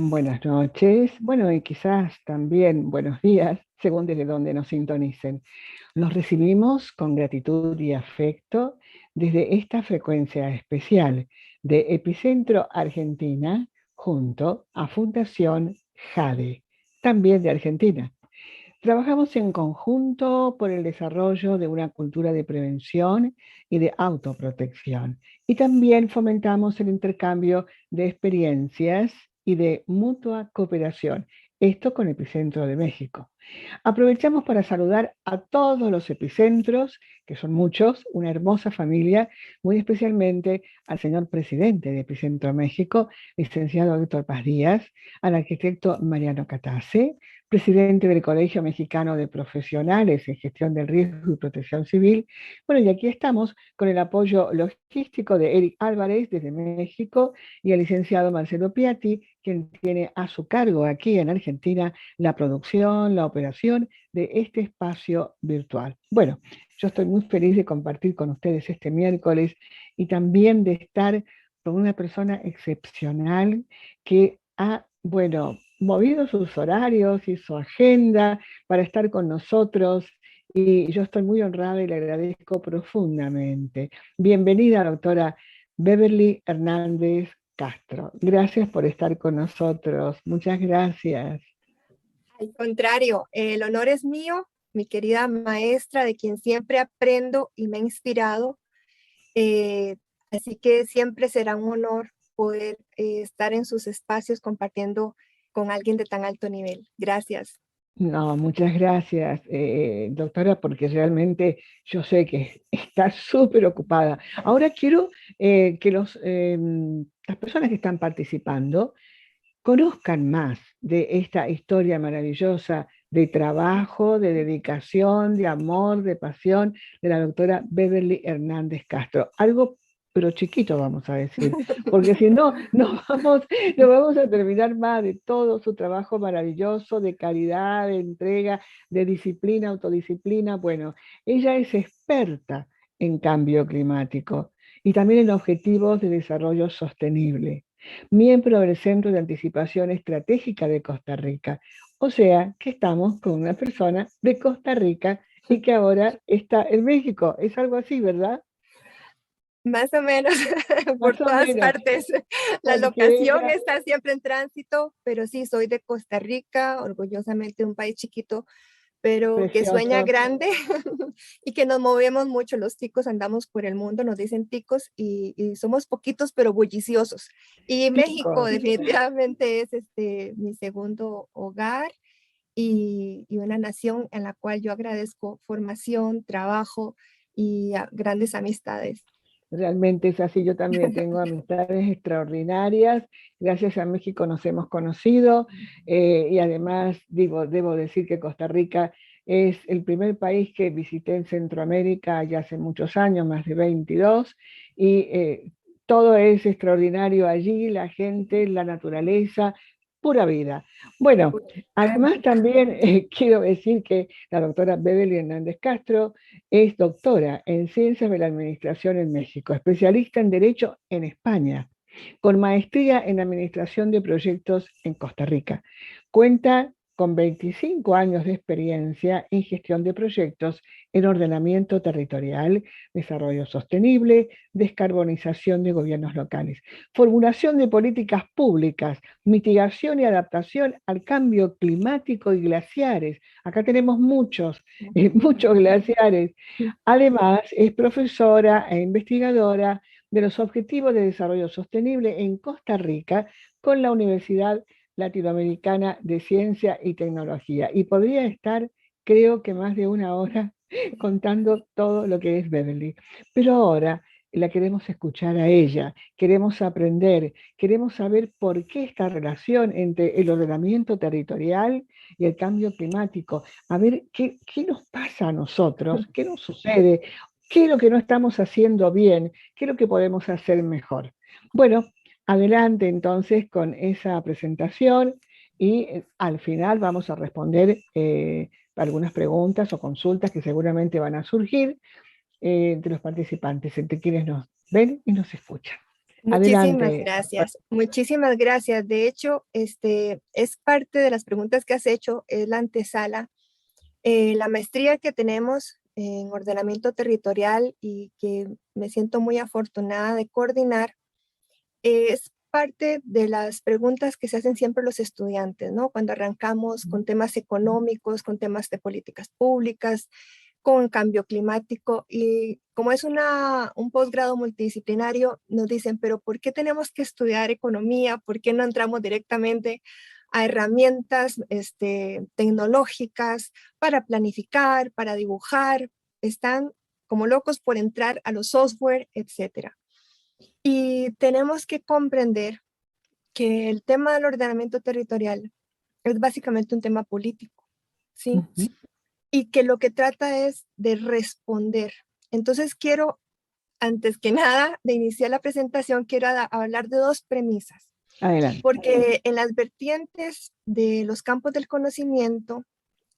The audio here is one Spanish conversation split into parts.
Buenas noches, bueno, y quizás también buenos días, según desde donde nos sintonicen. Los recibimos con gratitud y afecto desde esta frecuencia especial de Epicentro Argentina junto a Fundación JADE, también de Argentina. Trabajamos en conjunto por el desarrollo de una cultura de prevención y de autoprotección. Y también fomentamos el intercambio de experiencias y de mutua cooperación. Esto con Epicentro de México. Aprovechamos para saludar a todos los epicentros, que son muchos, una hermosa familia, muy especialmente al señor presidente de Epicentro México, licenciado Víctor Paz Díaz, al arquitecto Mariano Catase, presidente del Colegio Mexicano de Profesionales en Gestión del Riesgo y Protección Civil. Bueno, y aquí estamos con el apoyo logístico de Eric Álvarez desde México y el licenciado Marcelo Piatti, quien tiene a su cargo aquí en Argentina la producción, la operación de este espacio virtual. Bueno, yo estoy muy feliz de compartir con ustedes este miércoles y también de estar con una persona excepcional que ha, bueno, movido sus horarios y su agenda para estar con nosotros y yo estoy muy honrada y le agradezco profundamente. Bienvenida, doctora Beverly Hernández Castro. Gracias por estar con nosotros. Muchas gracias. Al contrario, el honor es mío, mi querida maestra, de quien siempre aprendo y me ha inspirado. Eh, Así que siempre será un honor poder estar en sus espacios compartiendo con alguien de tan alto nivel. Gracias. No, muchas gracias, doctora, porque realmente yo sé que está súper ocupada. Ahora quiero que las personas que están participando conozcan más de esta historia maravillosa de trabajo, de dedicación, de amor, de pasión de la doctora Beverly Hernández Castro. Algo pero chiquito, vamos a decir, porque si no, no vamos a terminar más de todo su trabajo maravilloso de caridad, de entrega, de disciplina, autodisciplina. Bueno, ella es experta en cambio climático y también en objetivos de desarrollo sostenible, miembro del Centro de Anticipación Estratégica de Costa Rica. O sea, que estamos con una persona de Costa Rica y que ahora está en México. Es algo así, ¿verdad? Más o menos por Más o todas menos, partes. La porque locación ella, está siempre en tránsito, pero sí, soy de Costa Rica, orgullosamente un país chiquito, pero que sueña precioso, grande y que nos movemos mucho. Los ticos andamos por el mundo, nos dicen ticos y somos poquitos pero bulliciosos. Y México ticos. definitivamente es mi segundo hogar y una nación en la cual yo agradezco formación, trabajo y grandes amistades. Realmente es así, yo también tengo amistades extraordinarias, gracias a México nos hemos conocido y además debo decir que Costa Rica es el primer país que visité en Centroamérica ya hace muchos años, más de 22, y todo es extraordinario allí, la gente, la naturaleza, pura vida. Bueno, además también quiero decir que la doctora Beverly Hernández Castro es doctora en Ciencias de la Administración en México, especialista en Derecho en España, con maestría en Administración de Proyectos en Costa Rica. Cuenta con 25 años de experiencia en gestión de proyectos en ordenamiento territorial, desarrollo sostenible, descarbonización de gobiernos locales, formulación de políticas públicas, mitigación y adaptación al cambio climático y glaciares. Acá tenemos muchos glaciares. Además, es profesora e investigadora de los Objetivos de Desarrollo Sostenible en Costa Rica con la Universidad Latinoamericana de Ciencia y Tecnología. Y podría estar, creo que más de una hora, contando todo lo que es Beverly. Pero ahora la queremos escuchar a ella, queremos aprender, queremos saber por qué esta relación entre el ordenamiento territorial y el cambio climático. A ver qué nos pasa a nosotros, qué nos sucede, qué es lo que no estamos haciendo bien, qué es lo que podemos hacer mejor. Bueno, adelante entonces con esa presentación y al final vamos a responder algunas preguntas o consultas que seguramente van a surgir de los participantes, entre quienes nos ven y nos escuchan. Muchísimas Adelante. gracias, muchísimas gracias. De hecho, es parte de las preguntas que has hecho, es la antesala. La maestría que tenemos en ordenamiento territorial y que me siento muy afortunada de coordinar, es parte de las preguntas que se hacen siempre los estudiantes, ¿no? Cuando arrancamos con temas económicos, con temas de políticas públicas, con cambio climático y como es un posgrado multidisciplinario, nos dicen, pero ¿por qué tenemos que estudiar economía? ¿Por qué no entramos directamente a herramientas tecnológicas para planificar, para dibujar? Están como locos por entrar a los software, etcétera. Y tenemos que comprender que el tema del ordenamiento territorial es básicamente un tema político, ¿sí? Ujú. Y que lo que trata es de responder. Entonces quiero, antes que nada, de iniciar la presentación, quiero hablar de dos premisas, Adelante. porque en las vertientes de los campos del conocimiento,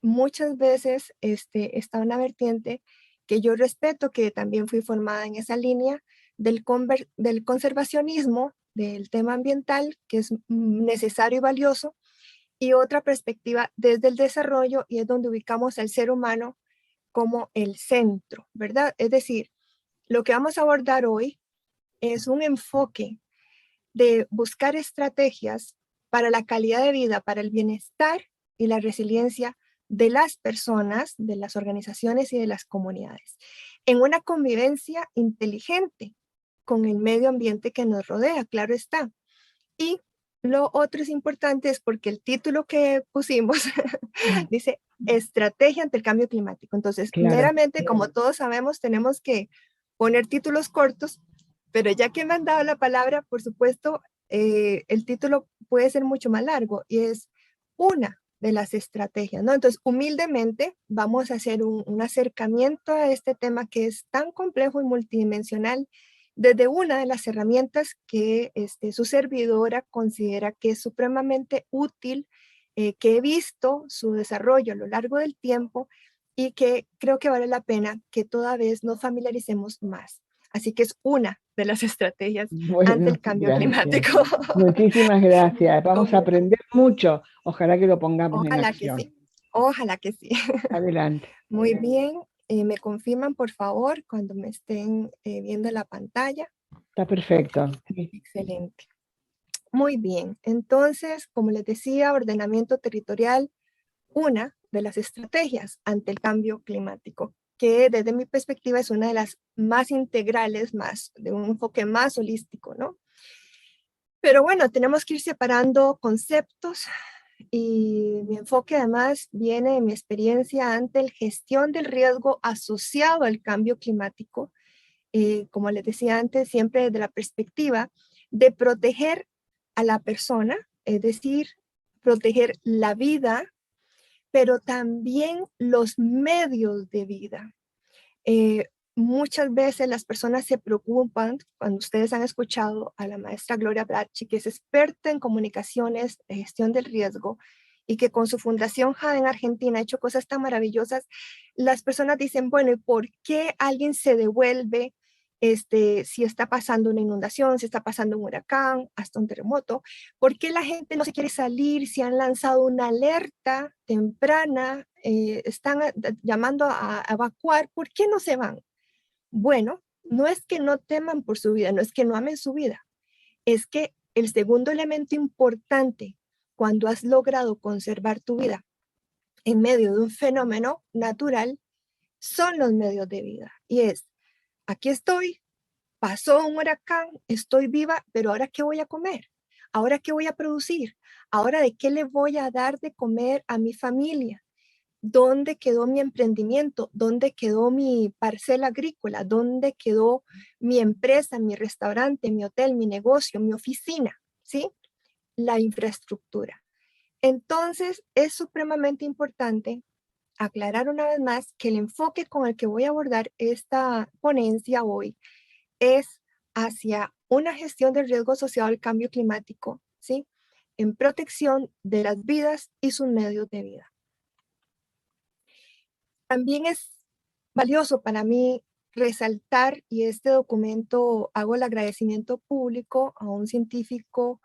muchas veces está una vertiente que yo respeto, que también fui formada en esa línea del conservacionismo, del tema ambiental, que es necesario y valioso, y otra perspectiva desde el desarrollo, y es donde ubicamos al ser humano como el centro, ¿verdad? Es decir, lo que vamos a abordar hoy es un enfoque de buscar estrategias para la calidad de vida, para el bienestar y la resiliencia de las personas, de las organizaciones y de las comunidades, en una convivencia inteligente con el medio ambiente que nos rodea, claro está. Y lo otro es importante es porque el título que pusimos dice estrategia ante el cambio climático. Entonces, Claro. meramente, como todos sabemos, tenemos que poner títulos cortos, pero ya que me han dado la palabra, por supuesto, el título puede ser mucho más largo y es una de las estrategias, ¿no? Entonces, humildemente vamos a hacer un acercamiento a este tema que es tan complejo y multidimensional desde una de las herramientas que su servidora considera que es supremamente útil, que he visto su desarrollo a lo largo del tiempo y que creo que vale la pena que toda vez nos familiaricemos más. Así que es una de las estrategias ante Bueno, el cambio gracias. climático. Muchísimas gracias. Vamos a Como, aprender mucho. Ojalá que lo pongamos en ojalá que acción. sí, ojalá que sí. Adelante. Muy bien, me confirman por favor cuando me estén viendo la pantalla. Está perfecto. Sí. Excelente. Muy bien, entonces, como les decía, ordenamiento territorial, una de las estrategias ante el cambio climático, que desde mi perspectiva es una de las más integrales, más de un enfoque más holístico, ¿no? Pero bueno, tenemos que ir separando conceptos y mi enfoque además viene de mi experiencia ante la gestión del riesgo asociado al cambio climático, como les decía antes, siempre desde la perspectiva de proteger a la persona, es decir, proteger la vida, pero también los medios de vida. Muchas veces las personas se preocupan, cuando ustedes han escuchado a la maestra Gloria Bracci, que es experta en comunicaciones, gestión del riesgo, y que con su fundación JADE en Argentina ha hecho cosas tan maravillosas, las personas dicen, bueno, ¿y por qué alguien se devuelve si está pasando una inundación, si está pasando un huracán, hasta un terremoto? ¿Por qué la gente no se quiere salir si han lanzado una alerta temprana, están llamando a evacuar? ¿Por qué no se van? Bueno, no es que no teman por su vida, no es que no amen su vida, es que el segundo elemento importante cuando has logrado conservar tu vida en medio de un fenómeno natural son los medios de vida. Y es, aquí estoy, pasó un huracán, estoy viva, pero ahora ¿qué voy a comer? ¿Ahora qué voy a producir? ¿Ahora de qué le voy a dar de comer a mi familia? ¿Dónde quedó mi emprendimiento? ¿Dónde quedó mi parcela agrícola? ¿Dónde quedó mi empresa, mi restaurante, mi hotel, mi negocio, mi oficina? ¿Sí? La infraestructura. Entonces, es supremamente importante aclarar una vez más que el enfoque con el que voy a abordar esta ponencia hoy es hacia una gestión del riesgo asociado al cambio climático, ¿sí? En protección de las vidas y sus medios de vida. También es valioso para mí resaltar, y este documento hago el agradecimiento público a un científico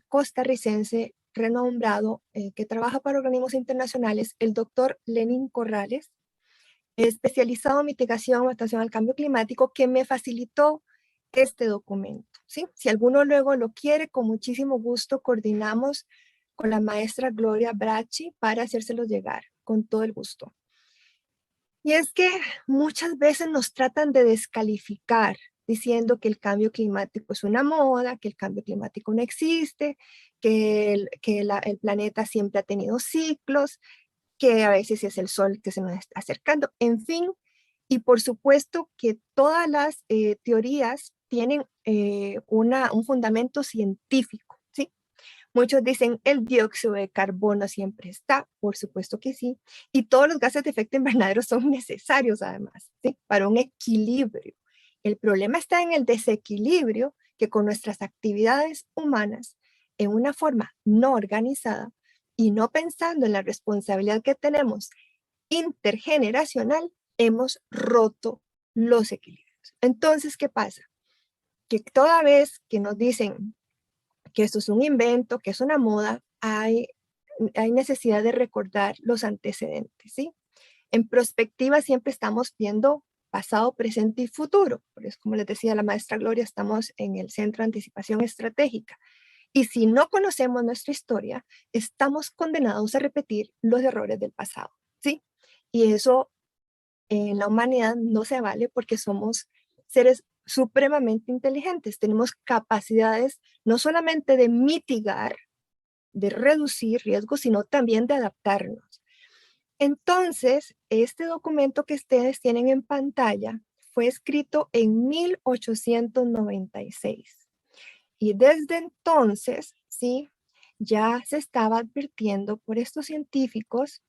costarricense renombrado que trabaja para organismos internacionales, el doctor Lenin Corrales, especializado en mitigación y adaptación al cambio climático, que me facilitó este documento, ¿sí? Si alguno luego lo quiere, con muchísimo gusto coordinamos con la maestra Gloria Bracci para hacérselo llegar, con todo el gusto. Y es que muchas veces nos tratan de descalificar, diciendo que el cambio climático es una moda, que el cambio climático no existe, que el planeta siempre ha tenido ciclos, que a veces es el sol que se nos está acercando, en fin. Y por supuesto que todas las teorías tienen un fundamento científico, ¿sí? Muchos dicen el dióxido de carbono siempre está, por supuesto que sí, y todos los gases de efecto invernadero son necesarios además, ¿sí? Para un equilibrio. El problema está en el desequilibrio que con nuestras actividades humanas, en una forma no organizada y no pensando en la responsabilidad que tenemos intergeneracional, hemos roto los equilibrios. Entonces, ¿qué pasa? Que toda vez que nos dicen que esto es un invento, que es una moda, hay necesidad de recordar los antecedentes, ¿sí? En perspectiva siempre estamos viendo pasado, presente y futuro. Por eso, como les decía la maestra Gloria, estamos en el Centro de Anticipación Estratégica. Y si no conocemos nuestra historia, estamos condenados a repetir los errores del pasado, ¿sí? Y eso en la humanidad no se vale porque somos seres supremamente inteligentes. Tenemos capacidades no solamente de mitigar, de reducir riesgos, sino también de adaptarnos. Entonces, este documento que ustedes tienen en pantalla fue escrito en 1896 y desde entonces, sí, ya se estaba advirtiendo por estos científicos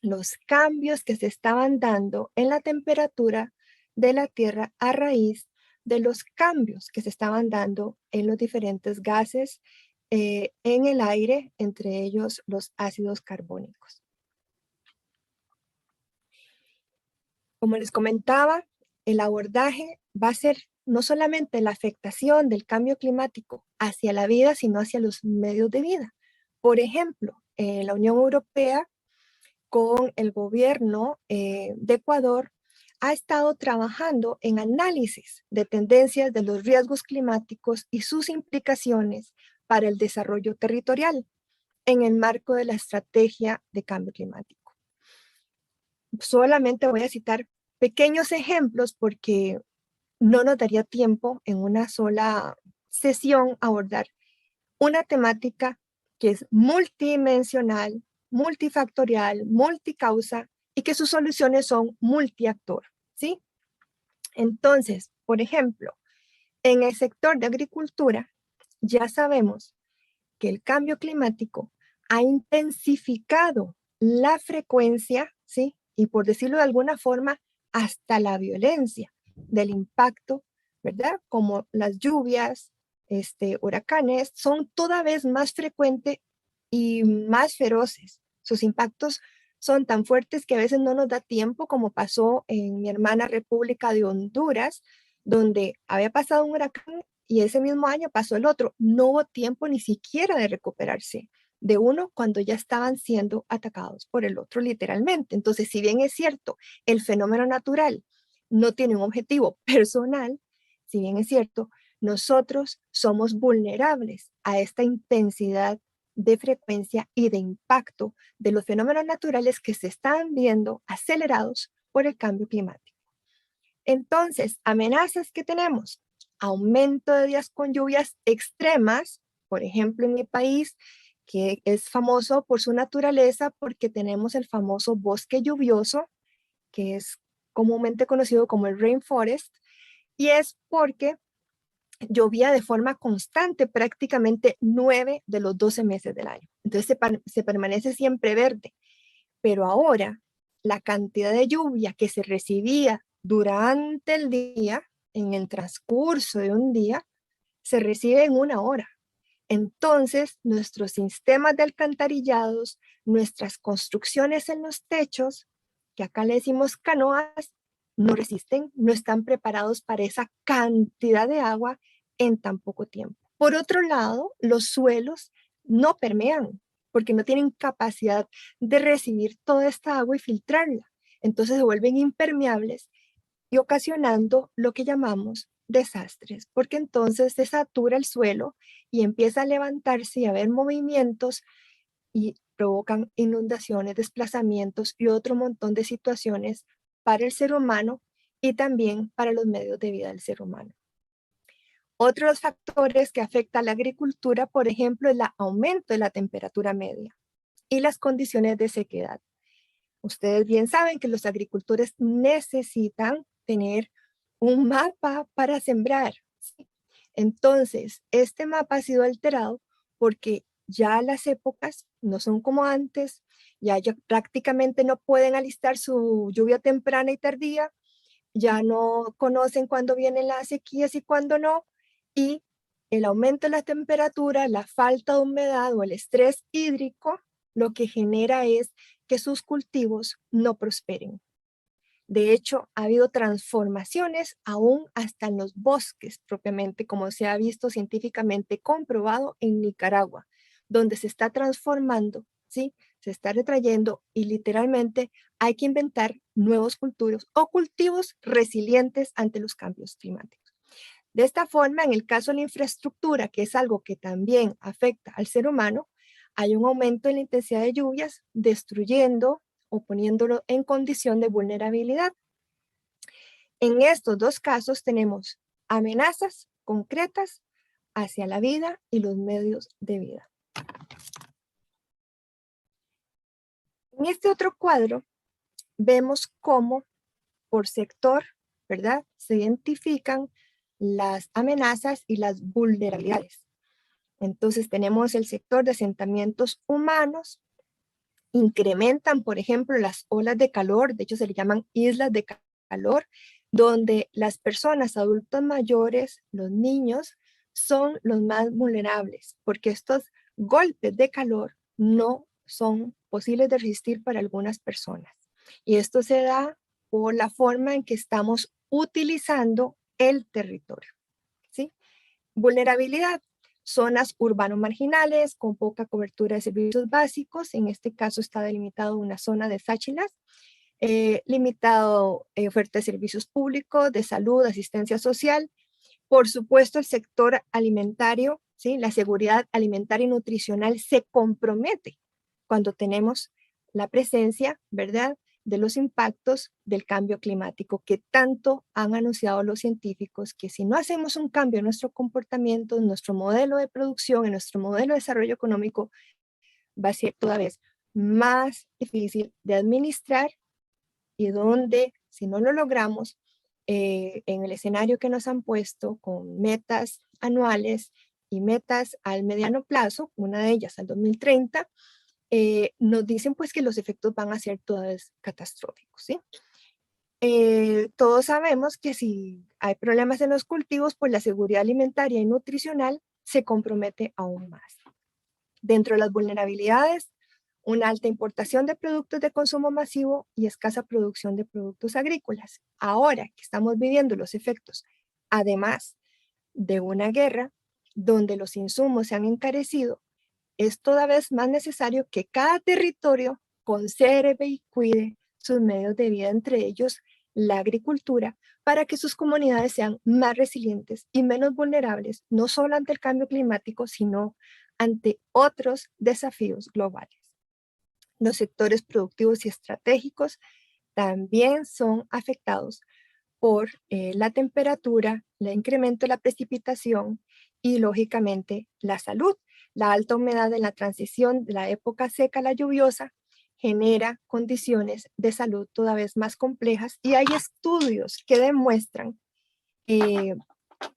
los cambios que se estaban dando en la temperatura de la Tierra a raíz de los cambios que se estaban dando en los diferentes gases en el aire, entre ellos los ácidos carbónicos. Como les comentaba, el abordaje va a ser no solamente la afectación del cambio climático hacia la vida, sino hacia los medios de vida. Por ejemplo, la Unión Europea con el gobierno de Ecuador ha estado trabajando en análisis de tendencias de los riesgos climáticos y sus implicaciones para el desarrollo territorial en el marco de la estrategia de cambio climático. Solamente voy a citar pequeños ejemplos porque no nos daría tiempo en una sola sesión abordar una temática que es multidimensional, multifactorial, multicausa y que sus soluciones son multiactor, ¿sí? Entonces, por ejemplo, en el sector de agricultura, ya sabemos que el cambio climático ha intensificado la frecuencia, ¿sí? Y por decirlo de alguna forma, hasta la violencia del impacto, ¿verdad? Como las lluvias, huracanes, son toda vez más frecuentes y más feroces. Sus impactos son tan fuertes que a veces no nos da tiempo, como pasó en mi hermana República de Honduras, donde había pasado un huracán y ese mismo año pasó el otro. No hubo tiempo ni siquiera de recuperarse de uno cuando ya estaban siendo atacados por el otro literalmente. Entonces, si bien es cierto, el fenómeno natural no tiene un objetivo personal, si bien es cierto, nosotros somos vulnerables a esta intensidad de frecuencia y de impacto de los fenómenos naturales que se están viendo acelerados por el cambio climático. Entonces, amenazas que tenemos, aumento de días con lluvias extremas, por ejemplo, en mi país, que es famoso por su naturaleza, porque tenemos el famoso bosque lluvioso, que es comúnmente conocido como el rainforest, y es porque llovía de forma constante prácticamente 9 de los 12 meses del año. Entonces se permanece siempre verde. Pero ahora la cantidad de lluvia que se recibía durante el día, en el transcurso de un día, se recibe en una hora. Entonces, nuestros sistemas de alcantarillados, nuestras construcciones en los techos, que acá le decimos canoas, no resisten, no están preparados para esa cantidad de agua en tan poco tiempo. Por otro lado, los suelos no permean porque no tienen capacidad de recibir toda esta agua y filtrarla. Entonces se vuelven impermeables y ocasionando lo que llamamos desastres, porque entonces se satura el suelo y empieza a levantarse y a haber movimientos y provocan inundaciones, desplazamientos y otro montón de situaciones para el ser humano y también para los medios de vida del ser humano. Otros factores que afectan a la agricultura, por ejemplo, es el aumento de la temperatura media y las condiciones de sequedad. Ustedes bien saben que los agricultores necesitan tener un mapa para sembrar. ¿Sí? Entonces, este mapa ha sido alterado porque ya las épocas no son como antes, ya prácticamente no pueden alistar su lluvia temprana y tardía, ya no conocen cuándo vienen las sequías y cuándo no, y el aumento de la temperatura, la falta de humedad o el estrés hídrico, lo que genera es que sus cultivos no prosperen. De hecho, ha habido transformaciones aún hasta en los bosques propiamente, como se ha visto científicamente comprobado en Nicaragua, donde se está transformando, ¿sí? Se está retrayendo y literalmente hay que inventar nuevos cultivos o cultivos resilientes ante los cambios climáticos. De esta forma, en el caso de la infraestructura, que es algo que también afecta al ser humano, hay un aumento en la intensidad de lluvias, destruyendo o poniéndolo en condición de vulnerabilidad. En estos dos casos tenemos amenazas concretas hacia la vida y los medios de vida. En este otro cuadro vemos cómo por sector, ¿verdad? Se identifican las amenazas y las vulnerabilidades. Entonces tenemos el sector de asentamientos humanos, incrementan, por ejemplo, las olas de calor, de hecho se le llaman islas de calor, donde las personas adultos mayores, los niños, son los más vulnerables, porque estos golpes de calor no son posibles de resistir para algunas personas. Y esto se da por la forma en que estamos utilizando el territorio, ¿sí? Vulnerabilidad. Zonas urbano-marginales con poca cobertura de servicios básicos. En este caso está delimitado una zona de Sáchilas. Limitado oferta de servicios públicos, de salud, asistencia social. Por supuesto, el sector alimentario, ¿sí? La seguridad alimentaria y nutricional se compromete cuando tenemos la presencia, ¿verdad?, de los impactos del cambio climático que tanto han anunciado los científicos, que si no hacemos un cambio en nuestro comportamiento, en nuestro modelo de producción, en nuestro modelo de desarrollo económico, va a ser todavía más difícil de administrar y donde, si no lo logramos, en el escenario que nos han puesto con metas anuales y metas al mediano plazo, una de ellas al 2030, nos dicen pues que los efectos van a ser todos catastróficos, ¿sí? Todos sabemos que si hay problemas en los cultivos, pues la seguridad alimentaria y nutricional se compromete aún más. Dentro de las vulnerabilidades, una alta importación de productos de consumo masivo y escasa producción de productos agrícolas. Ahora que estamos viviendo los efectos, además de una guerra donde los insumos se han encarecido, es toda vez más necesario que cada territorio conserve y cuide sus medios de vida, entre ellos la agricultura, para que sus comunidades sean más resilientes y menos vulnerables, no solo ante el cambio climático, sino ante otros desafíos globales. Los sectores productivos y estratégicos también son afectados por la temperatura, el incremento de la precipitación y, lógicamente, la salud. La alta humedad en la transición de la época seca a la lluviosa genera condiciones de salud toda vez más complejas y hay estudios que demuestran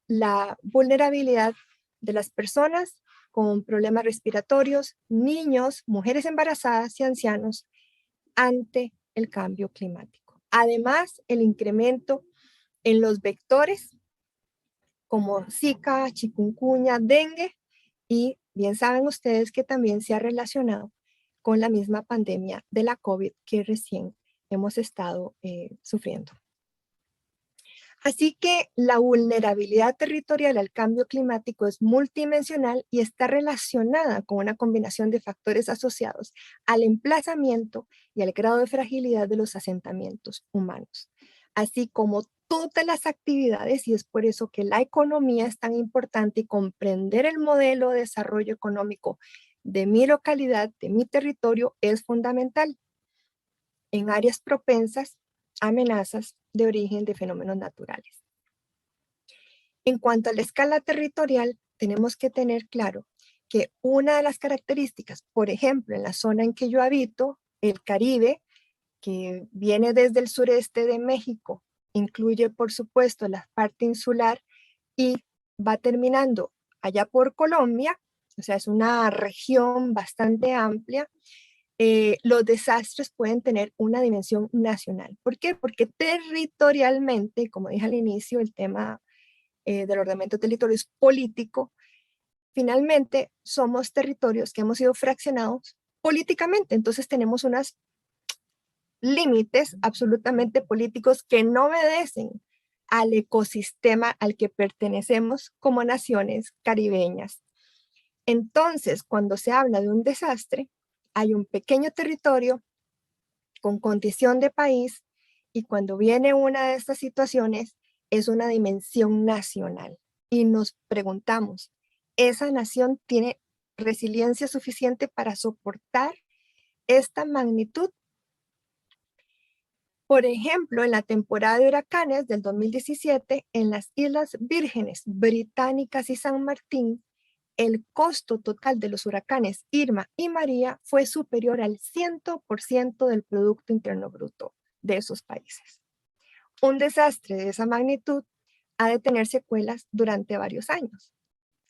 la vulnerabilidad de las personas con problemas respiratorios, niños, mujeres embarazadas y ancianos ante el cambio climático. Además, el incremento en los vectores como Zika, chikungunya, dengue y bien saben ustedes que también se ha relacionado con la misma pandemia de la COVID que recién hemos estado sufriendo. Así que la vulnerabilidad territorial al cambio climático es multidimensional y está relacionada con una combinación de factores asociados al emplazamiento y al grado de fragilidad de los asentamientos humanos, así como todas las actividades, y es por eso que la economía es tan importante y comprender el modelo de desarrollo económico de mi localidad, de mi territorio, es fundamental en áreas propensas a amenazas de origen de fenómenos naturales. En cuanto a la escala territorial, tenemos que tener claro que una de las características, por ejemplo, en la zona en que yo habito, el Caribe, que viene desde el sureste de México, incluye por supuesto la parte insular y va terminando allá por Colombia, o sea, es una región bastante amplia. Los desastres pueden tener una dimensión nacional. ¿Por qué? Porque territorialmente, como dije al inicio, el tema del ordenamiento del territorio es político. Finalmente, somos territorios que hemos sido fraccionados políticamente, entonces tenemos unos límites absolutamente políticos que no obedecen al ecosistema al que pertenecemos como naciones caribeñas. Entonces, cuando se habla de un desastre, hay un pequeño territorio con condición de país y cuando viene una de estas situaciones es una dimensión nacional. Y nos preguntamos, ¿esa nación tiene resiliencia suficiente para soportar esta magnitud? Por ejemplo, en la temporada de huracanes del 2017, en las Islas Vírgenes Británicas y San Martín, el costo total de los huracanes Irma y María fue superior al 100% del Producto Interno Bruto de esos países. Un desastre de esa magnitud ha de tener secuelas durante varios años.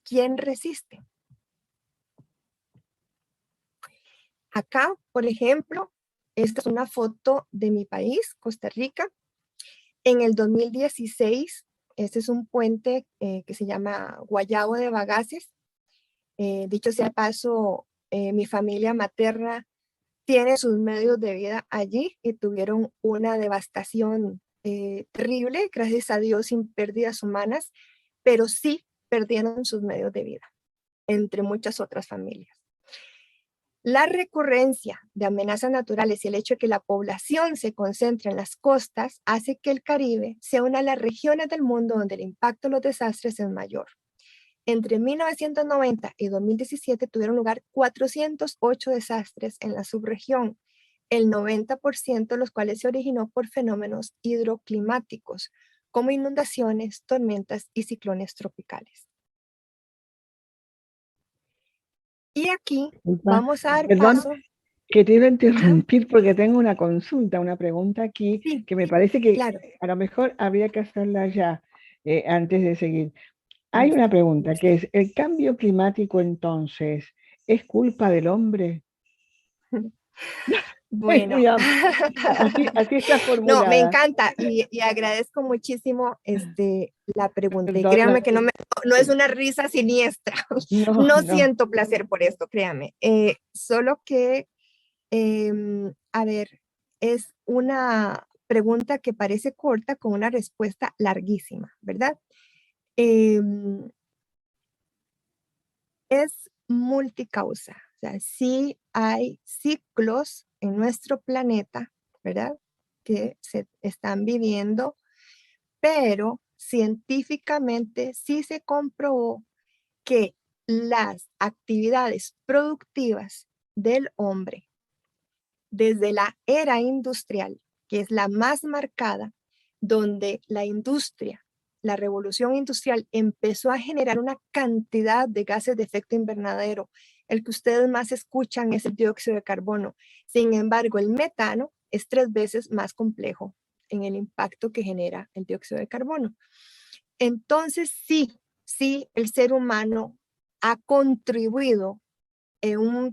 ¿Quién resiste? Acá, por ejemplo, esta es una foto de mi país, Costa Rica. En el 2016, este es un puente que se llama Guayabo de Bagaces. Dicho sea de paso, mi familia materna tiene sus medios de vida allí y tuvieron una devastación terrible, gracias a Dios sin pérdidas humanas, pero sí perdieron sus medios de vida, entre muchas otras familias. La recurrencia de amenazas naturales y el hecho de que la población se concentre en las costas hace que el Caribe sea una de las regiones del mundo donde el impacto de los desastres es mayor. Entre 1990 y 2017 tuvieron lugar 408 desastres en la subregión, el 90% de los cuales se originó por fenómenos hidroclimáticos, como inundaciones, tormentas y ciclones tropicales. Y aquí vamos a dar Perdón, paso. que te iba a interrumpir porque tengo una consulta, una pregunta aquí Sí, que me parece que claro. a lo mejor habría que hacerla ya antes de seguir. Hay Listo. una pregunta que es, ¿el cambio climático entonces es culpa del hombre? Es Bueno, muy amplia. Así está no, me formulada. encanta y agradezco muchísimo la pregunta. Y Perdona. créanme que no es una risa siniestra. No, No no. siento placer por esto, créanme. Solo que, a ver, es una pregunta que parece corta con una respuesta larguísima, ¿verdad? Em, es multicausa. O sea, sí hay ciclos en nuestro planeta, ¿verdad? Que se están viviendo, pero científicamente sí se comprobó que las actividades productivas del hombre desde la era industrial, que es la más marcada, donde la industria, la revolución industrial empezó a generar una cantidad de gases de efecto invernadero. El que ustedes más escuchan es el dióxido de carbono. Sin embargo, el metano es 3 veces más complejo en el impacto que genera el dióxido de carbono. Entonces, sí, el ser humano ha contribuido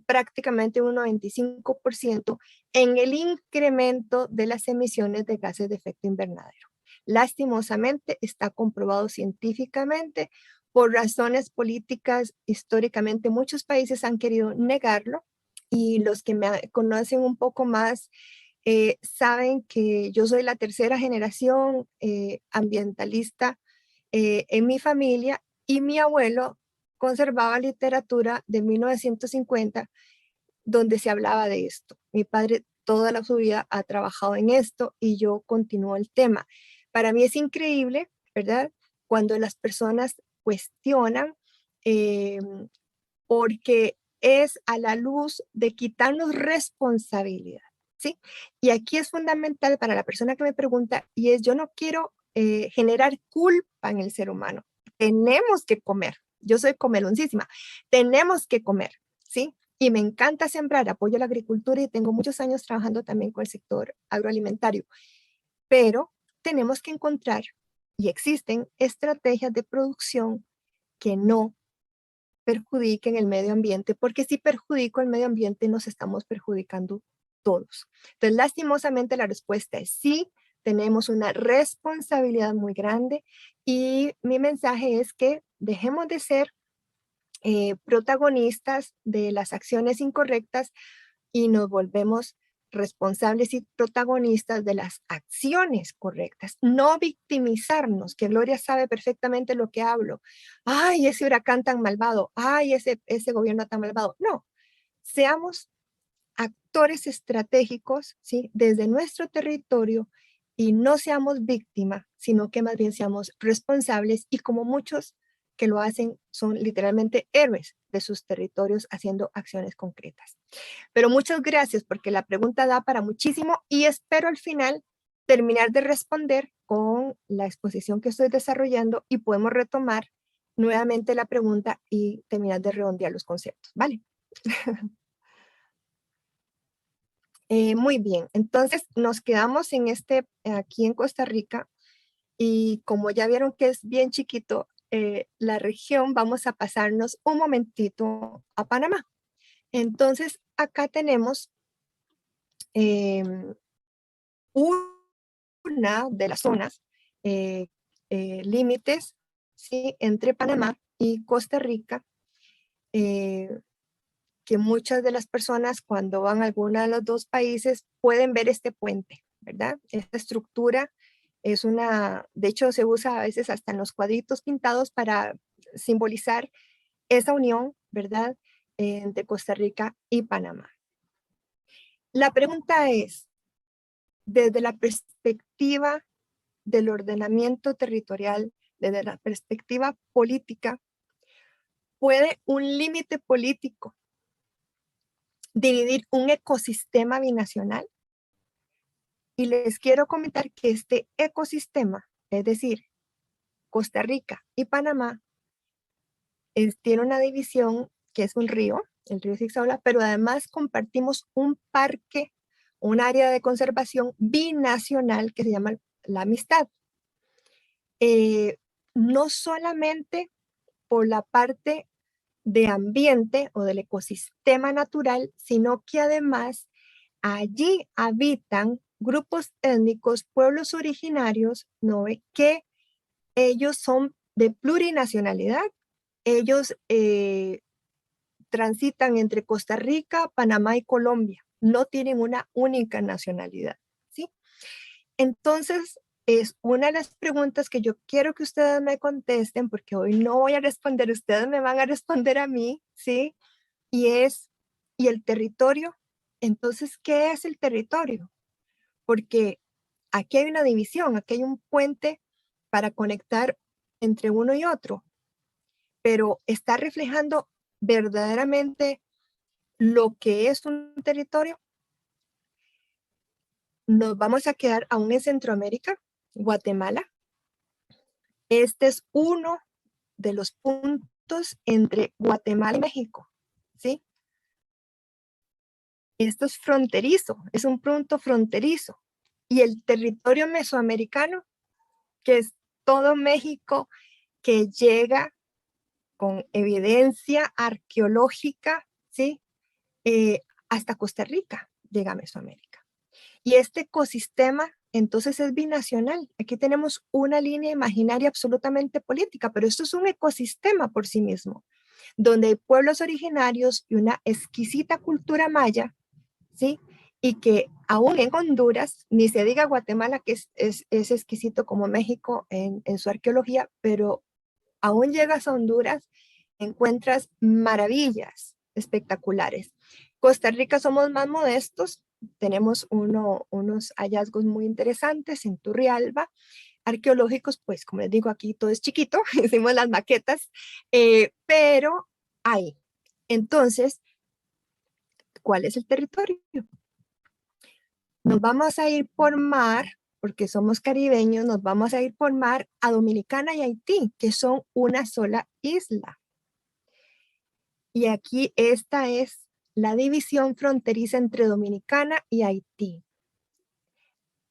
prácticamente un 95% en el incremento de las emisiones de gases de efecto invernadero. Lastimosamente, está comprobado científicamente por razones políticas. Históricamente, muchos países han querido negarlo y los que me conocen un poco más saben que yo soy la tercera generación ambientalista en mi familia y mi abuelo conservaba literatura de 1950 donde se hablaba de esto. Mi padre toda su vida ha trabajado en esto y yo continúo el tema. Para mí es increíble, ¿verdad? Cuando las personas cuestionan eh, porque es a la luz de quitarnos responsabilidad, ¿sí? Y aquí es fundamental para la persona que me pregunta y es, yo no quiero generar culpa en el ser humano. Tenemos que comer. Yo soy comeloncísima. Tenemos que comer, ¿sí? Y me encanta sembrar, apoyo la agricultura y tengo muchos años trabajando también con el sector agroalimentario. Pero tenemos que encontrar, y existen estrategias de producción que no perjudiquen el medio ambiente, porque si perjudico el medio ambiente nos estamos perjudicando todos. Entonces, lastimosamente la respuesta es sí, tenemos una responsabilidad muy grande y mi mensaje es que dejemos de ser protagonistas de las acciones incorrectas y nos volvemos responsables y protagonistas de las acciones correctas, no victimizarnos, que Gloria sabe perfectamente lo que hablo. Ay, ese huracán tan malvado, ay, ese gobierno tan malvado. No, seamos actores estratégicos, ¿sí? Desde nuestro territorio y no seamos víctimas, sino que más bien seamos responsables y como muchos que lo hacen son literalmente héroes de sus territorios haciendo acciones concretas. Pero muchas gracias porque la pregunta da para muchísimo y espero al final terminar de responder con la exposición que estoy desarrollando y podemos retomar nuevamente la pregunta y terminar de redondear los conceptos, ¿vale? Muy bien, entonces nos quedamos en aquí en Costa Rica y como ya vieron que es bien chiquito la región, vamos a pasarnos un momentito a Panamá. Entonces acá tenemos em, una de las zonas límites, ¿sí? Entre Panamá y Costa Rica, que muchas de las personas cuando van a alguno de los dos países pueden ver este puente, ¿verdad? Esta estructura es de hecho se usa a veces hasta en los cuadritos pintados para simbolizar esa unión, ¿verdad? Entre Costa Rica y Panamá. La pregunta es, desde la perspectiva del ordenamiento territorial, desde la perspectiva política, ¿puede un límite político dividir un ecosistema binacional? Y les quiero comentar que este ecosistema, es decir, Costa Rica y Panamá, tiene una división que es un río, el río Zixaula, pero además compartimos un parque, un área de conservación binacional que se llama La Amistad. No solamente por la parte de ambiente o del ecosistema natural, sino que además allí habitan grupos étnicos, pueblos originarios, ¿no? Que ellos son de plurinacionalidad. Ellos transitan entre Costa Rica, Panamá y Colombia. No tienen una única nacionalidad, ¿sí? Entonces, es una de las preguntas que yo quiero que ustedes me contesten, porque hoy no voy a responder, ustedes me van a responder a mí, ¿sí? ¿Y el territorio? Entonces, ¿qué es el territorio? Porque aquí hay una división, aquí hay un puente para conectar entre uno y otro, pero está reflejando verdaderamente lo que es un territorio. Nos vamos a quedar aún en Centroamérica, Guatemala. Este es uno de los puntos entre Guatemala y México, ¿sí? Esto es fronterizo, es un punto fronterizo. Y el territorio mesoamericano, que es todo México, que llega con evidencia arqueológica, ¿sí? Hasta Costa Rica llega a Mesoamérica. Y este ecosistema entonces es binacional. Aquí tenemos una línea imaginaria absolutamente política, pero esto es un ecosistema por sí mismo, donde hay pueblos originarios y una exquisita cultura maya, ¿sí? Y que Aún en Honduras, ni se diga Guatemala, que es exquisito como México en su arqueología, pero aún llegas a Honduras, encuentras maravillas espectaculares. Costa Rica somos más modestos, tenemos unos hallazgos muy interesantes en Turrialba, arqueológicos, pues como les digo, aquí todo es chiquito, hicimos las maquetas, pero hay. Entonces, ¿cuál es el territorio? Nos vamos a ir por mar, porque somos caribeños, nos vamos a ir por mar a Dominicana y Haití, que son una sola isla. Y aquí esta es la división fronteriza entre Dominicana y Haití.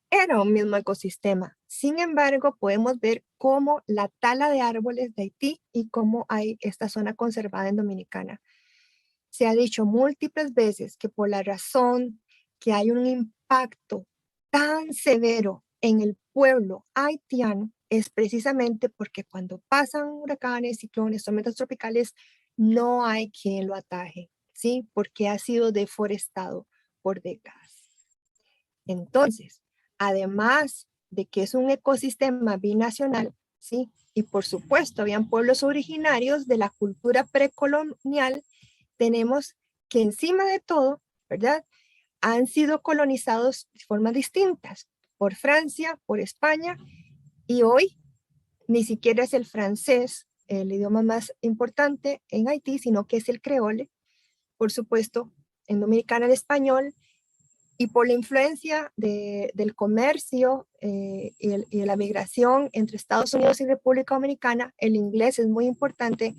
Era un mismo ecosistema. Sin embargo, podemos ver cómo la tala de árboles de Haití y cómo hay esta zona conservada en Dominicana. Se ha dicho múltiples veces que por la razón que hay un impacto tan severo en el pueblo haitiano es precisamente porque cuando pasan huracanes, ciclones, tormentas tropicales, no hay quien lo ataje, ¿sí? Porque ha sido deforestado por décadas. Entonces, además de que es un ecosistema binacional, ¿sí? Y por supuesto, habían pueblos originarios de la cultura precolonial, tenemos que encima de todo, ¿verdad? Han sido colonizados de formas distintas por Francia, por España, y hoy ni siquiera es el francés el idioma más importante en Haití, sino que es el creole, por supuesto, en Dominicana el español, y por la influencia del comercio y de la migración entre Estados Unidos y República Dominicana, el inglés es muy importante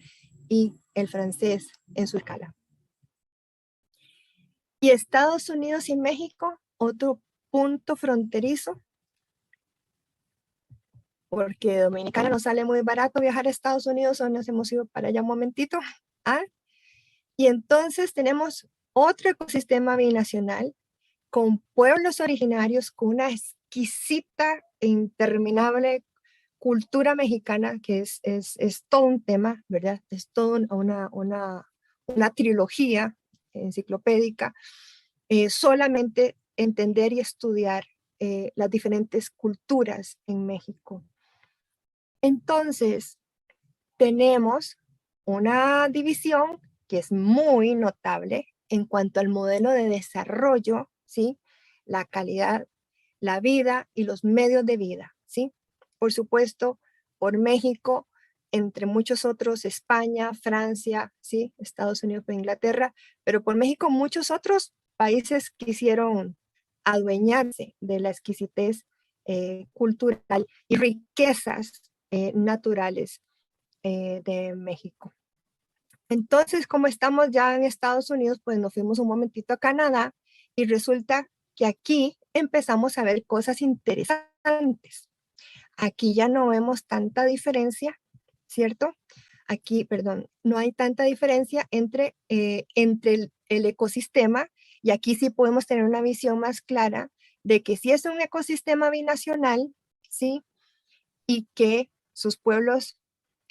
y el francés en su escala. Y Estados Unidos y México, otro punto fronterizo, porque Dominicana nos sale muy barato viajar a Estados Unidos, o nos hemos ido para allá un momentito. ¿Ah? Y entonces tenemos otro ecosistema binacional con pueblos originarios, con una exquisita e interminable cultura mexicana, que es todo un tema, ¿verdad? Es toda una trilogía enciclopédica. Solamente entender y estudiar las diferentes culturas en México. Entonces, tenemos una división que es muy notable en cuanto al modelo de desarrollo, ¿sí? La calidad, la vida y los medios de vida, ¿sí? Por supuesto, por México, entre muchos otros, España, Francia, ¿sí? Estados Unidos e Inglaterra, pero por México muchos otros países quisieron adueñarse de la exquisitez cultural y riquezas naturales de México. Entonces, como estamos ya en Estados Unidos, pues nos fuimos un momentito a Canadá y resulta que aquí empezamos a ver cosas interesantes. Aquí ya no vemos tanta diferencia, ¿cierto? Aquí, perdón, no hay tanta diferencia entre el ecosistema, y aquí sí podemos tener una visión más clara de que sí es un ecosistema binacional, ¿sí? Y que sus pueblos,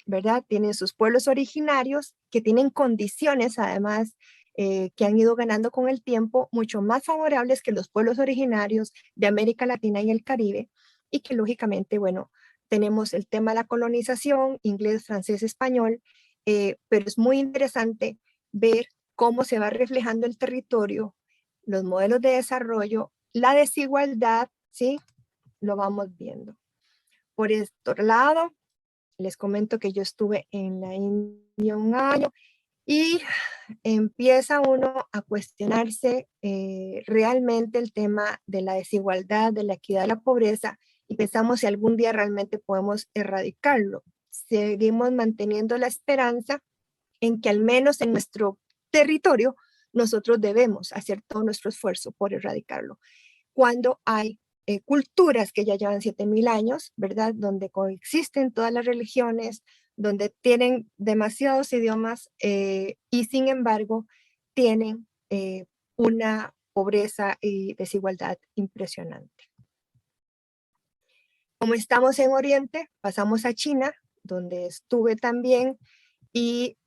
¿verdad? Tienen sus pueblos originarios que tienen condiciones, además, que han ido ganando con el tiempo, mucho más favorables que los pueblos originarios de América Latina y el Caribe, y que lógicamente, bueno, tenemos el tema de la colonización, inglés, francés, español, pero es muy interesante ver cómo se va reflejando el territorio, los modelos de desarrollo, la desigualdad, ¿sí? Lo vamos viendo. Por otro lado, les comento que yo estuve en la India un año y empieza uno a cuestionarse realmente el tema de la desigualdad, de la equidad, de la pobreza, y pensamos si algún día realmente podemos erradicarlo. Seguimos manteniendo la esperanza en que al menos en nuestro territorio nosotros debemos hacer todo nuestro esfuerzo por erradicarlo. Cuando hay culturas que ya llevan 7.000 años, ¿verdad? Donde coexisten todas las religiones, donde tienen demasiados idiomas y sin embargo tienen una pobreza y desigualdad impresionante. Como estamos en Oriente, pasamos a China, donde estuve también, y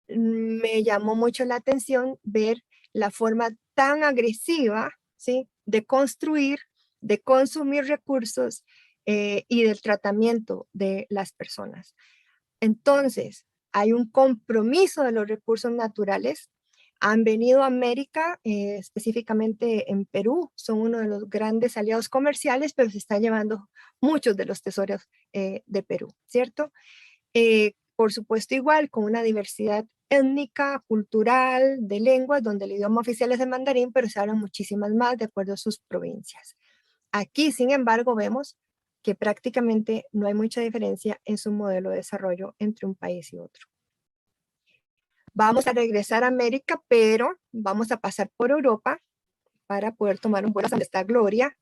me llamó mucho la atención ver la forma tan agresiva, ¿sí? de construir, de consumir recursos y del tratamiento de las personas. Entonces, hay un compromiso de los recursos naturales. Han venido a América, específicamente en Perú, son uno de los grandes aliados comerciales, pero se están llevando muchos de los tesoros de Perú, ¿cierto? Por supuesto, igual, con una diversidad étnica, cultural, de lenguas, donde el idioma oficial es el mandarín, pero se hablan muchísimas más de acuerdo a sus provincias. Aquí, sin embargo, vemos que prácticamente no hay mucha diferencia en su modelo de desarrollo entre un país y otro. Vamos a regresar a América, pero vamos a pasar por Europa para poder tomar un vuelo a donde está Gloria,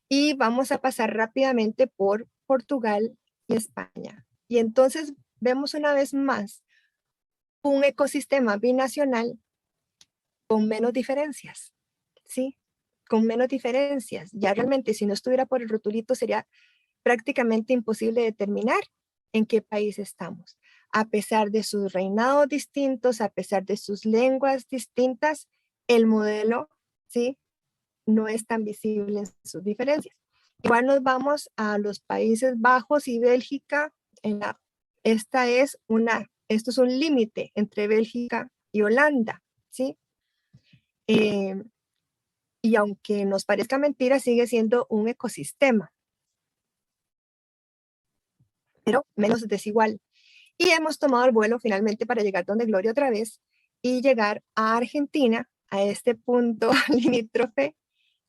y vamos a pasar rápidamente por Portugal y España. Y entonces vemos una vez más un ecosistema binacional con menos diferencias, ¿sí? Con menos diferencias. Ya realmente, si no estuviera por el rotulito, sería prácticamente imposible determinar en qué país estamos. A pesar de sus reinados distintos, a pesar de sus lenguas distintas, el modelo, ¿sí?, no es tan visible en sus diferencias. Igual nos vamos a los Países Bajos y Bélgica. Esto es un límite entre Bélgica y Holanda, ¿sí? Y aunque nos parezca mentira, sigue siendo un ecosistema, pero menos desigual. Y hemos tomado el vuelo finalmente para llegar donde Gloria otra vez y llegar a Argentina, a este punto limítrofe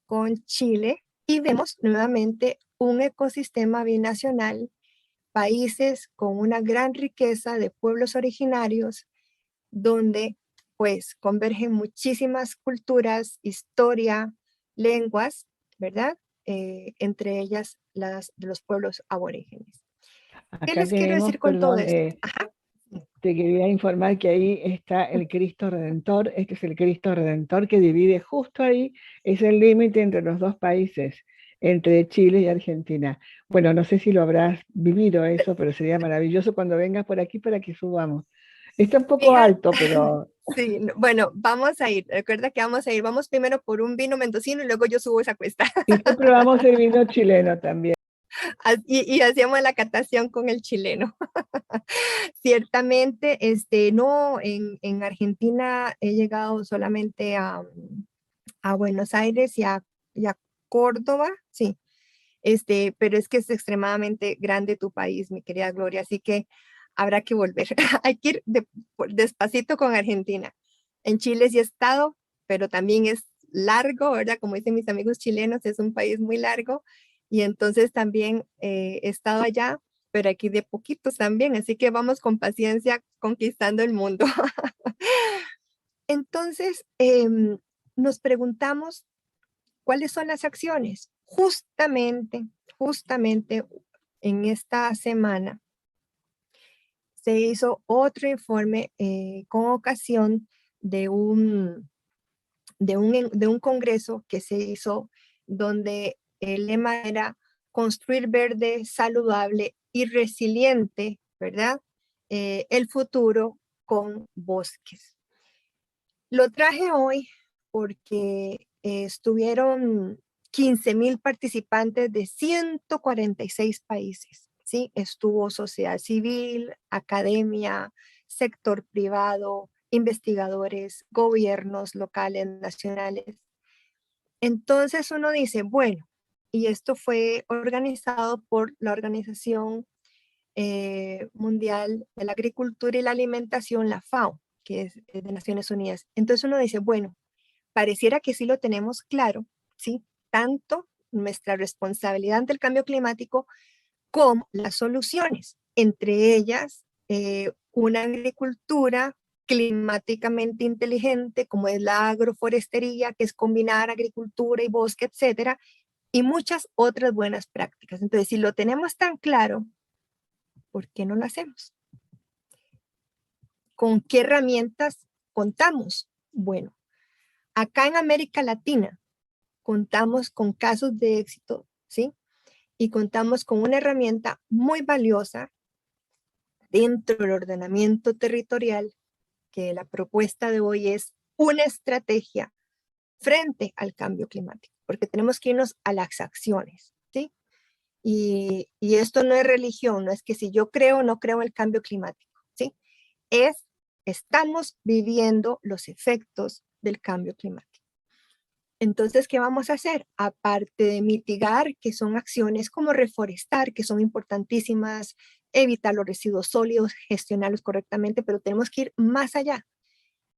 con Chile, y vemos nuevamente un ecosistema binacional, países con una gran riqueza de pueblos originarios, donde pues convergen muchísimas culturas, historia, lenguas, ¿verdad? Entre ellas las de los pueblos aborígenes. ¿Qué Acá les quiero tenemos, decir con todo perdón, esto? Ajá. te quería informar que ahí está el Cristo Redentor. Este es el Cristo Redentor que divide justo ahí, es el límite entre los dos países, entre Chile y Argentina. Bueno, no sé si lo habrás vivido eso, pero sería maravilloso cuando vengas por aquí para que subamos. Está un poco Fíjate, alto, pero sí, bueno, vamos a ir. Recuerda que vamos a ir. Vamos primero por un vino mendocino y luego yo subo esa cuesta. y después probamos el vino chileno también. Y hacíamos la catación con el chileno. Ciertamente, no, en Argentina he llegado solamente a Buenos Aires y a Córdoba, sí. Pero es que es extremadamente grande tu país, mi querida Gloria, así que habrá que volver. Hay que ir despacito con Argentina. En Chile sí he estado, pero también es largo, ¿verdad? Como dicen mis amigos chilenos, es un país muy largo, y entonces también he estado allá, pero aquí de poquitos también, así que vamos con paciencia conquistando el mundo. Entonces, nos preguntamos, ¿cuáles son las acciones? Justamente en esta semana se hizo otro informe con ocasión de un congreso que se hizo, donde el lema era construir verde, saludable y resiliente, ¿verdad? El futuro con bosques. Lo traje hoy porque estuvieron 15,000 participantes de 146 países, ¿sí? Estuvo sociedad civil, academia, sector privado, investigadores, gobiernos locales, nacionales. Entonces uno dice, bueno, y esto fue organizado por la Organización Mundial de la Agricultura y la Alimentación, la FAO, que es de Naciones Unidas. Entonces uno dice, bueno, pareciera que sí lo tenemos claro, ¿sí? Tanto nuestra responsabilidad ante el cambio climático como las soluciones, entre ellas una agricultura climáticamente inteligente, como es la agroforestería, que es combinar agricultura y bosque, etcétera, y muchas otras buenas prácticas. Entonces, si lo tenemos tan claro, ¿por qué no lo hacemos? ¿Con qué herramientas contamos? Bueno, acá en América Latina contamos con casos de éxito, ¿sí? Y contamos con una herramienta muy valiosa dentro del ordenamiento territorial, que la propuesta de hoy es una estrategia frente al cambio climático. porque tenemos que irnos a las acciones, ¿sí? Y esto no es religión, no es que si yo creo o no creo en el cambio climático, ¿sí? Estamos viviendo los efectos del cambio climático. Entonces, ¿qué vamos a hacer? Aparte de mitigar, que son acciones como reforestar, que son importantísimas, evitar los residuos sólidos, gestionarlos correctamente, pero tenemos que ir más allá.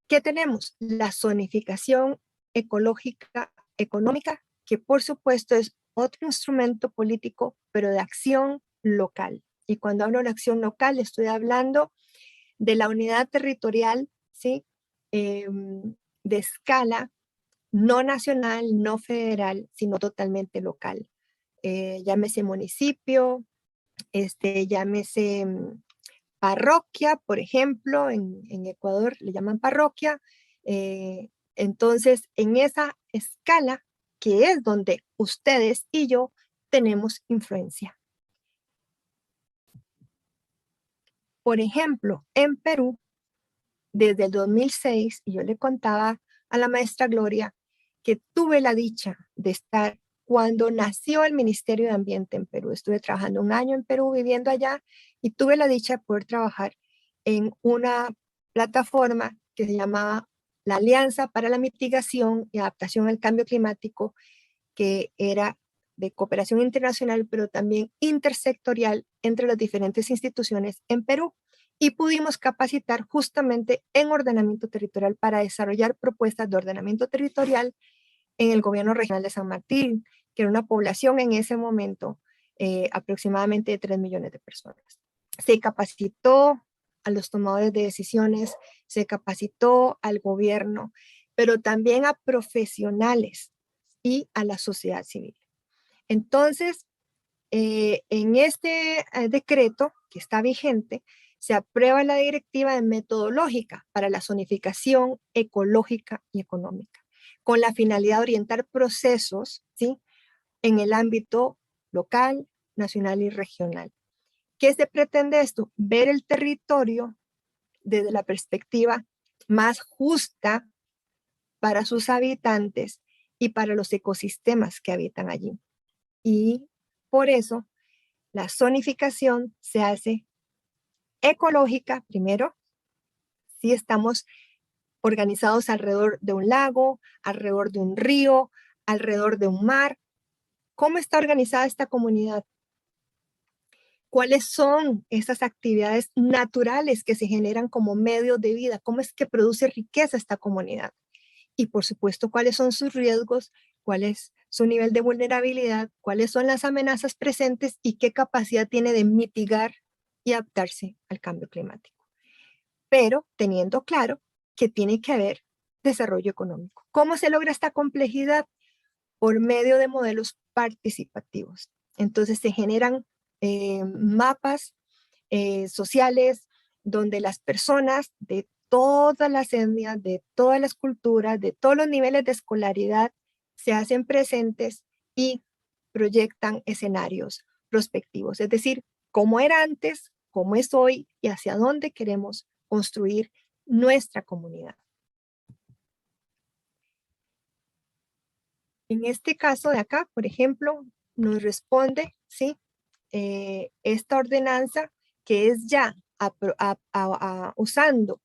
¿Qué tenemos? La zonificación ecológica, económica, que por supuesto es otro instrumento político, pero de acción local. Y cuando hablo de acción local, estoy hablando de la unidad territorial, ¿sí? De escala no nacional, no federal, sino totalmente local. Llámese municipio, llámese parroquia, por ejemplo, en Ecuador le llaman parroquia. Entonces, en esa escala, que es donde ustedes y yo tenemos influencia. Por ejemplo, en Perú, desde el 2006, y yo le contaba a la maestra Gloria que tuve la dicha de estar cuando nació el Ministerio de Ambiente en Perú. Estuve trabajando un año en Perú, viviendo allá, y tuve la dicha de poder trabajar en una plataforma que se llamaba la Alianza para la Mitigación y Adaptación al Cambio Climático, que era de cooperación internacional, pero también intersectorial entre las diferentes instituciones en Perú. Y pudimos capacitar justamente en ordenamiento territorial para desarrollar propuestas de ordenamiento territorial en el gobierno regional de San Martín, que era una población en ese momento aproximadamente de 3 millones de personas. Se capacitó a los tomadores de decisiones, se capacitó al gobierno, pero también a profesionales y a la sociedad civil. Entonces, en este decreto que está vigente, se aprueba la directiva de metodológica para la zonificación ecológica y económica, con la finalidad de orientar procesos, ¿sí?, en el ámbito local, nacional y regional. ¿Qué se pretende esto? Ver el territorio desde la perspectiva más justa para sus habitantes y para los ecosistemas que habitan allí. Y por eso la zonificación se hace ecológica, primero, si estamos organizados alrededor de un lago, alrededor de un río, alrededor de un mar. ¿Cómo está organizada esta comunidad? ¿Cuáles son esas actividades naturales que se generan como medios de vida? ¿Cómo es que produce riqueza esta comunidad? Y por supuesto, ¿cuáles son sus riesgos? ¿Cuál es su nivel de vulnerabilidad? ¿Cuáles son las amenazas presentes? ¿Y qué capacidad tiene de mitigar y adaptarse al cambio climático? Pero teniendo claro que tiene que haber desarrollo económico. ¿Cómo se logra esta complejidad? Por medio de modelos participativos. Entonces se generan mapas sociales donde las personas de todas las etnias, de todas las culturas, de todos los niveles de escolaridad se hacen presentes y proyectan escenarios prospectivos, es decir, cómo era antes, cómo es hoy y hacia dónde queremos construir nuestra comunidad. En este caso de acá, por ejemplo, nos responde, ¿sí?, esta ordenanza que es ya usando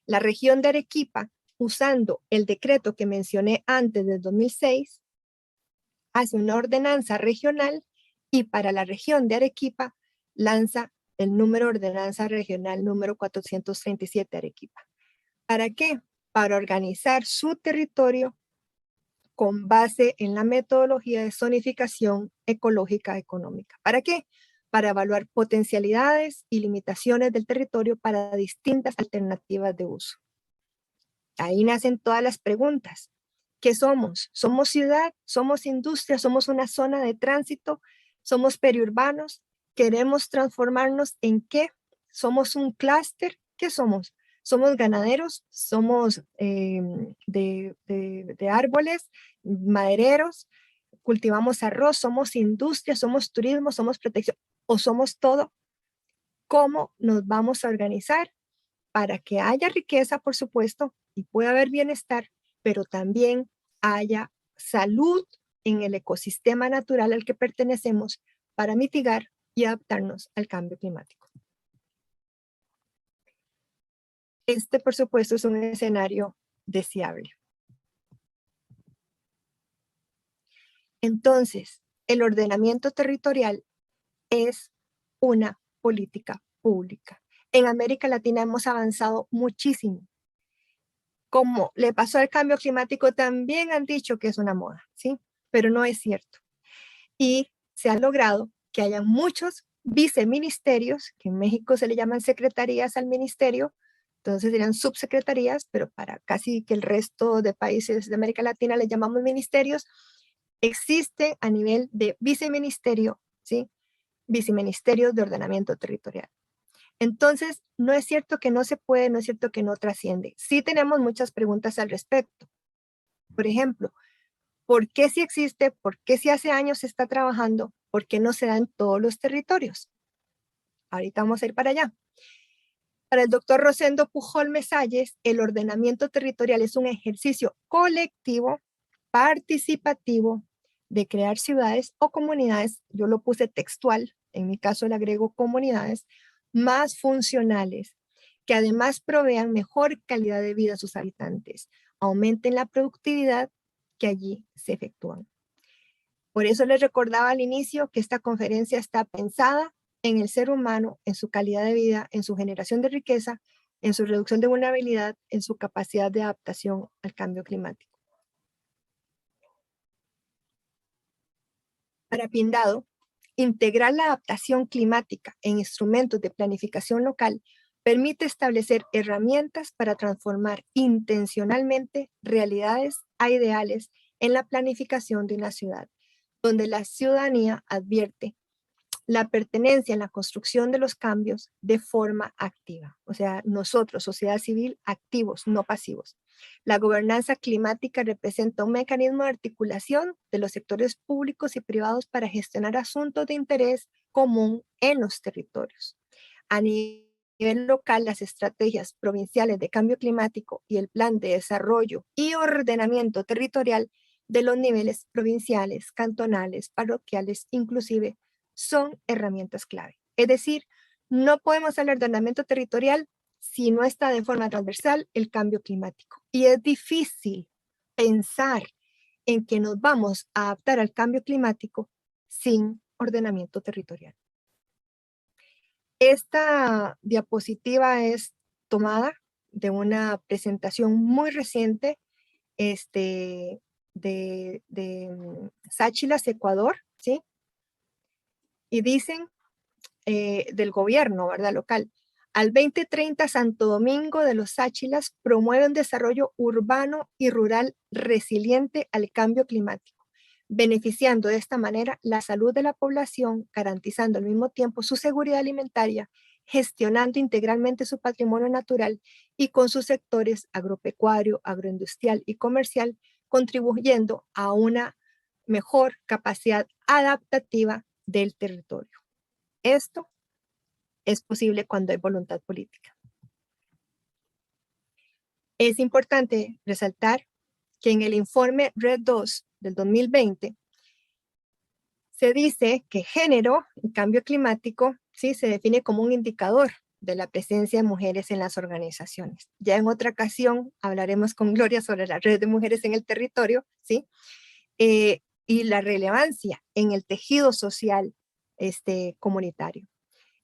la región de Arequipa, usando el decreto que mencioné antes del 2006, hace una ordenanza regional y para la región de Arequipa lanza el número de ordenanza regional número 437 Arequipa. ¿Para qué? Para organizar su territorio con base en la metodología de zonificación ecológica económica. ¿Para qué? Para evaluar potencialidades y limitaciones del territorio para distintas alternativas de uso. Ahí nacen todas las preguntas. ¿Qué somos? ¿Somos ciudad? ¿Somos industria? ¿Somos una zona de tránsito? ¿Somos periurbanos? ¿Queremos transformarnos en qué? ¿Somos un clúster? ¿Qué somos? ¿Somos ganaderos? ¿Somos de árboles? ¿Madereros? ¿Cultivamos arroz? ¿Somos industria? ¿Somos turismo? ¿Somos protección? ¿O somos todo? ¿Cómo nos vamos a organizar para que haya riqueza, por supuesto, y pueda haber bienestar, pero también haya salud en el ecosistema natural al que pertenecemos para mitigar y adaptarnos al cambio climático. Este, por supuesto, es un escenario deseable. Entonces, el ordenamiento territorial es una política pública. En América Latina hemos avanzado muchísimo. Como le pasó al cambio climático, también han dicho que es una moda, ¿sí? Pero no es cierto. Y se ha logrado que haya muchos viceministerios, que en México se le llaman secretarías al ministerio, entonces serían subsecretarías, pero para casi que el resto de países de América Latina le llamamos ministerios. Existe a nivel de viceministerio, ¿sí? Viceministerios de ordenamiento territorial. Entonces, no es cierto que no se puede, no es cierto que no trasciende. Sí tenemos muchas preguntas al respecto. Por ejemplo, ¿por qué si existe? ¿Por qué si hace años se está trabajando? ¿Por qué no se da en todos los territorios? Ahorita vamos a ir para allá. Para el doctor Rosendo Pujol Mesalles, el ordenamiento territorial es un ejercicio colectivo, participativo, de crear ciudades o comunidades, yo lo puse textual, en mi caso le agrego comunidades, más funcionales, que además provean mejor calidad de vida a sus habitantes, aumenten la productividad que allí se efectúan. Por eso les recordaba al inicio que esta conferencia está pensada en el ser humano, en su calidad de vida, en su generación de riqueza, en su reducción de vulnerabilidad, en su capacidad de adaptación al cambio climático. Para Pindado, integrar la adaptación climática en instrumentos de planificación local permite establecer herramientas para transformar intencionalmente realidades a ideales en la planificación de una ciudad, donde la ciudadanía advierte la pertenencia en la construcción de los cambios de forma activa. O sea, nosotros, sociedad civil, activos, no pasivos. La gobernanza climática representa un mecanismo de articulación de los sectores públicos y privados para gestionar asuntos de interés común en los territorios. A nivel local, las estrategias provinciales de cambio climático y el plan de desarrollo y ordenamiento territorial de los niveles provinciales, cantonales, parroquiales, inclusive, son herramientas clave. Es decir, no podemos hablar de ordenamiento territorial si no está de forma transversal el cambio climático. Y es difícil pensar en que nos vamos a adaptar al cambio climático sin ordenamiento territorial. Esta diapositiva es tomada de una presentación muy reciente de Sáchilas, Ecuador, ¿sí? Y dicen del gobierno, ¿verdad? Local. Al 2030, Santo Domingo de los Sáchilas promueve un desarrollo urbano y rural resiliente al cambio climático, beneficiando de esta manera la salud de la población, garantizando al mismo tiempo su seguridad alimentaria, gestionando integralmente su patrimonio natural y con sus sectores agropecuario, agroindustrial y comercial, contribuyendo a una mejor capacidad adaptativa del territorio. Esto es posible cuando hay voluntad política. Es importante resaltar que en el informe RED 2 del 2020 se dice que género y cambio climático, ¿sí?, se define como un indicador de la presencia de mujeres en las organizaciones. Ya en otra ocasión hablaremos con Gloria sobre la red de mujeres en el territorio, ¿sí? Y la relevancia en el tejido social comunitario.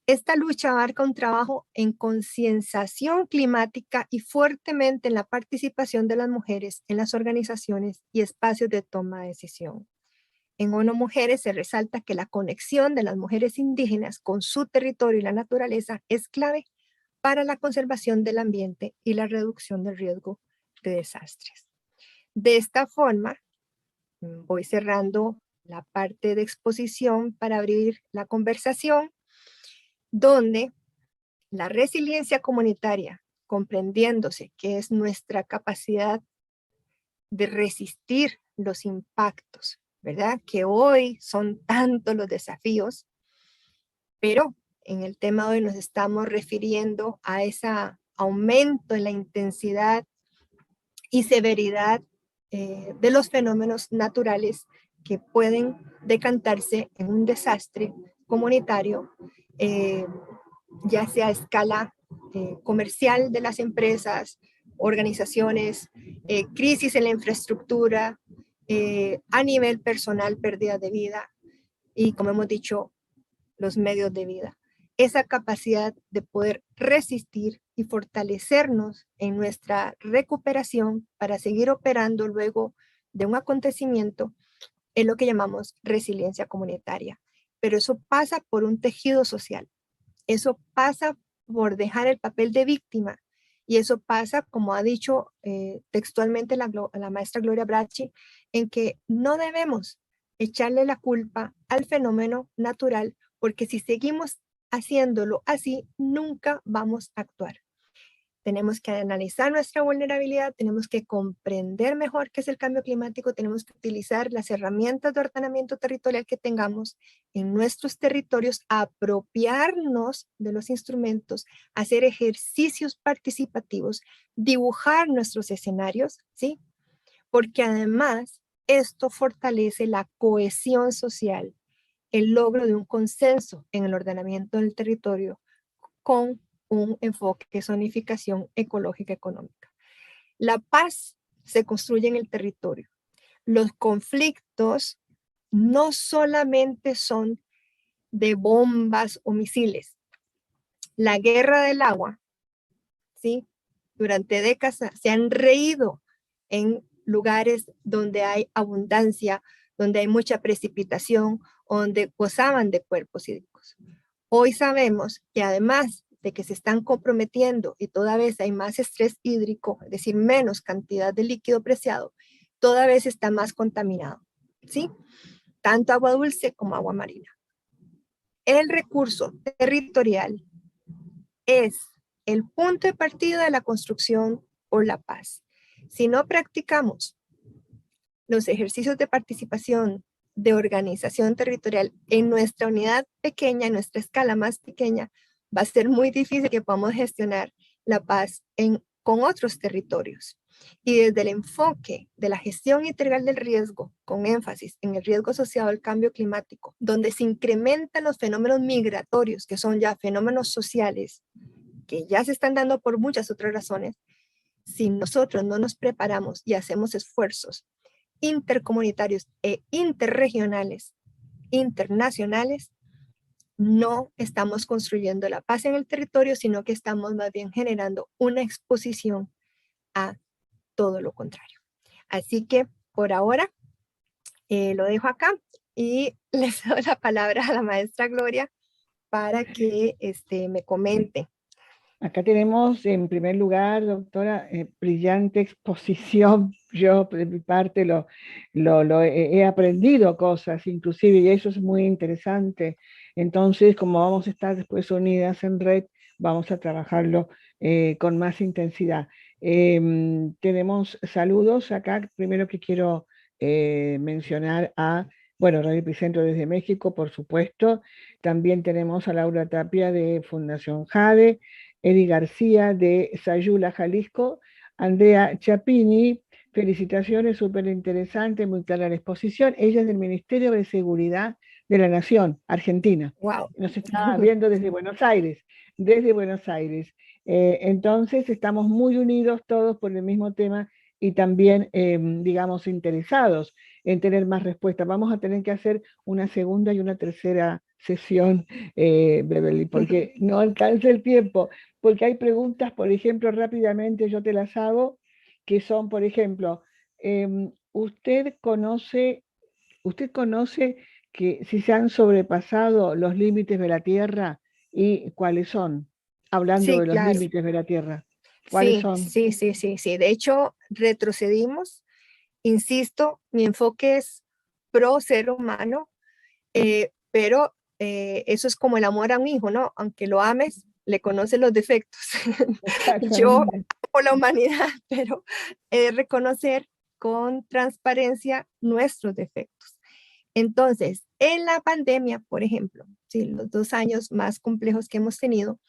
Esta lucha abarca un trabajo en concienciación climática y fuertemente en la participación de las mujeres en las organizaciones y espacios de toma de decisión. En ONU Mujeres se resalta que la conexión de las mujeres indígenas con su territorio y la naturaleza es clave para la conservación del ambiente y la reducción del riesgo de desastres. De esta forma, voy cerrando la parte de exposición para abrir la conversación, donde la resiliencia comunitaria, comprendiéndose que es nuestra capacidad de resistir los impactos, ¿verdad? Que hoy son tantos los desafíos, pero en el tema de hoy nos estamos refiriendo a ese aumento en la intensidad y severidad de los fenómenos naturales que pueden decantarse en un desastre comunitario, ya sea a escala comercial de las empresas, organizaciones, crisis en la infraestructura, a nivel personal, pérdida de vida y, como hemos dicho, los medios de vida. Esa capacidad de poder resistir y fortalecernos en nuestra recuperación para seguir operando luego de un acontecimiento es lo que llamamos resiliencia comunitaria. Pero eso pasa por un tejido social. Eso pasa por dejar el papel de víctima. Y eso pasa, como ha dicho textualmente la maestra Gloria Bracci, en que no debemos echarle la culpa al fenómeno natural, porque si seguimos haciéndolo así, nunca vamos a actuar. Tenemos que analizar nuestra vulnerabilidad, tenemos que comprender mejor qué es el cambio climático, tenemos que utilizar las herramientas de ordenamiento territorial que tengamos en nuestros territorios, apropiarnos de los instrumentos, hacer ejercicios participativos, dibujar nuestros escenarios, ¿sí? Porque además esto fortalece la cohesión social, el logro de un consenso en el ordenamiento del territorio con un enfoque que es zonificación ecológica económica. La paz se construye en el territorio. Los conflictos no solamente son de bombas o misiles. La guerra del agua, ¿sí? Durante décadas se han reído en lugares donde hay abundancia, donde hay mucha precipitación, donde gozaban de cuerpos hídricos. Hoy sabemos que además de que se están comprometiendo y toda vez hay más estrés hídrico, es decir, menos cantidad de líquido preciado, toda vez está más contaminado, ¿sí? Tanto agua dulce como agua marina. El recurso territorial es el punto de partida de la construcción por la paz. Si no practicamos los ejercicios de participación, de organización territorial en nuestra unidad pequeña, en nuestra escala más pequeña, va a ser muy difícil que podamos gestionar la paz con otros territorios. Y desde el enfoque de la gestión integral del riesgo, con énfasis en el riesgo asociado al cambio climático, donde se incrementan los fenómenos migratorios, que son ya fenómenos sociales, que ya se están dando por muchas otras razones, si nosotros no nos preparamos y hacemos esfuerzos intercomunitarios e interregionales, internacionales, no estamos construyendo la paz en el territorio, sino que estamos más bien generando una exposición a todo lo contrario. Así que por ahora lo dejo acá y les doy la palabra a la maestra Gloria para que me comente. Acá tenemos en primer lugar, doctora, brillante exposición. Yo de mi parte he aprendido cosas inclusive y eso es muy interesante. Entonces, como vamos a estar después unidas en red, vamos a trabajarlo con más intensidad. Tenemos saludos acá. Primero que quiero mencionar a, bueno, Radio Epicentro desde México, por supuesto. También tenemos a Laura Tapia de Fundación Jade, Edi García de Sayula, Jalisco, Andrea Chapini, felicitaciones, súper interesante, muy clara la exposición. Ella es del Ministerio de Seguridad de la Nación, Argentina. Wow. Nos está viendo desde Buenos Aires, desde Buenos Aires. Entonces estamos muy unidos todos por el mismo tema y también, digamos, interesados en tener más respuestas. Vamos a tener que hacer una segunda y una tercera sesión, Beverly, porque no alcanza el tiempo, porque hay preguntas, por ejemplo, rápidamente yo te las hago, que son, por ejemplo, ¿usted conoce que si se han sobrepasado los límites de la Tierra y cuáles son? Hablando Sí, de los claro. límites de la Tierra, ¿cuáles son? Sí. De hecho, retrocedimos. Insisto, mi enfoque es pro ser humano, pero eso es como el amor a un hijo, ¿no? Aunque lo ames, le conoces los defectos. Yo Exactamente. amo la humanidad, pero reconocer con transparencia nuestros defectos. Entonces, en la pandemia, por ejemplo, sí, los 2 años más complejos que hemos tenido,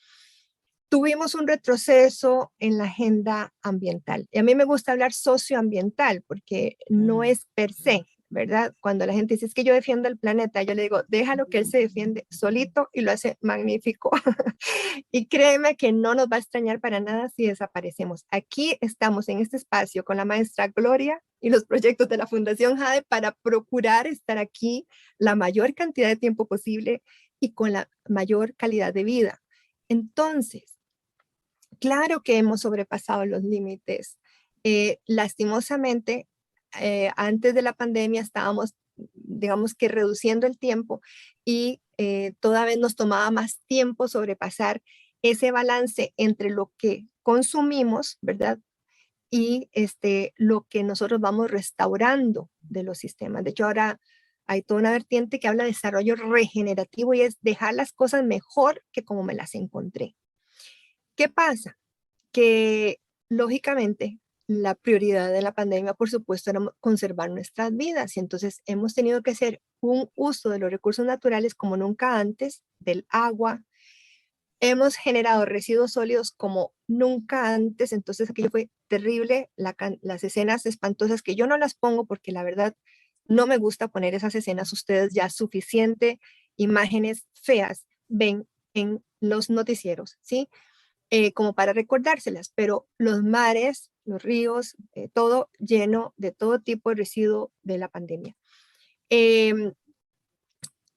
tuvimos un retroceso en la agenda ambiental. Y a mí me gusta hablar socioambiental porque no es per se, ¿verdad? Cuando la gente dice, es que yo defiendo el planeta, yo le digo, déjalo que él se defiende solito y lo hace magnífico. Y créeme que no nos va a extrañar para nada si desaparecemos. Aquí estamos en este espacio con la maestra Gloria y los proyectos de la Fundación JADE para procurar estar aquí la mayor cantidad de tiempo posible y con la mayor calidad de vida. Entonces, claro que hemos sobrepasado los límites. Lastimosamente, antes de la pandemia estábamos, digamos que reduciendo el tiempo y toda vez nos tomaba más tiempo sobrepasar ese balance entre lo que consumimos, ¿verdad? Y lo que nosotros vamos restaurando de los sistemas. De hecho, ahora hay toda una vertiente que habla de desarrollo regenerativo y es dejar las cosas mejor que como me las encontré. ¿Qué pasa? Que lógicamente la prioridad de la pandemia, por supuesto, era conservar nuestras vidas y entonces hemos tenido que hacer un uso de los recursos naturales como nunca antes, del agua. Hemos generado residuos sólidos como nunca antes, entonces aquello fue terrible, las escenas espantosas que yo no las pongo porque la verdad no me gusta poner esas escenas, ustedes ya suficiente imágenes feas ven en los noticieros, ¿sí? Como para recordárselas, pero los mares, los ríos, todo lleno de todo tipo de residuo de la pandemia.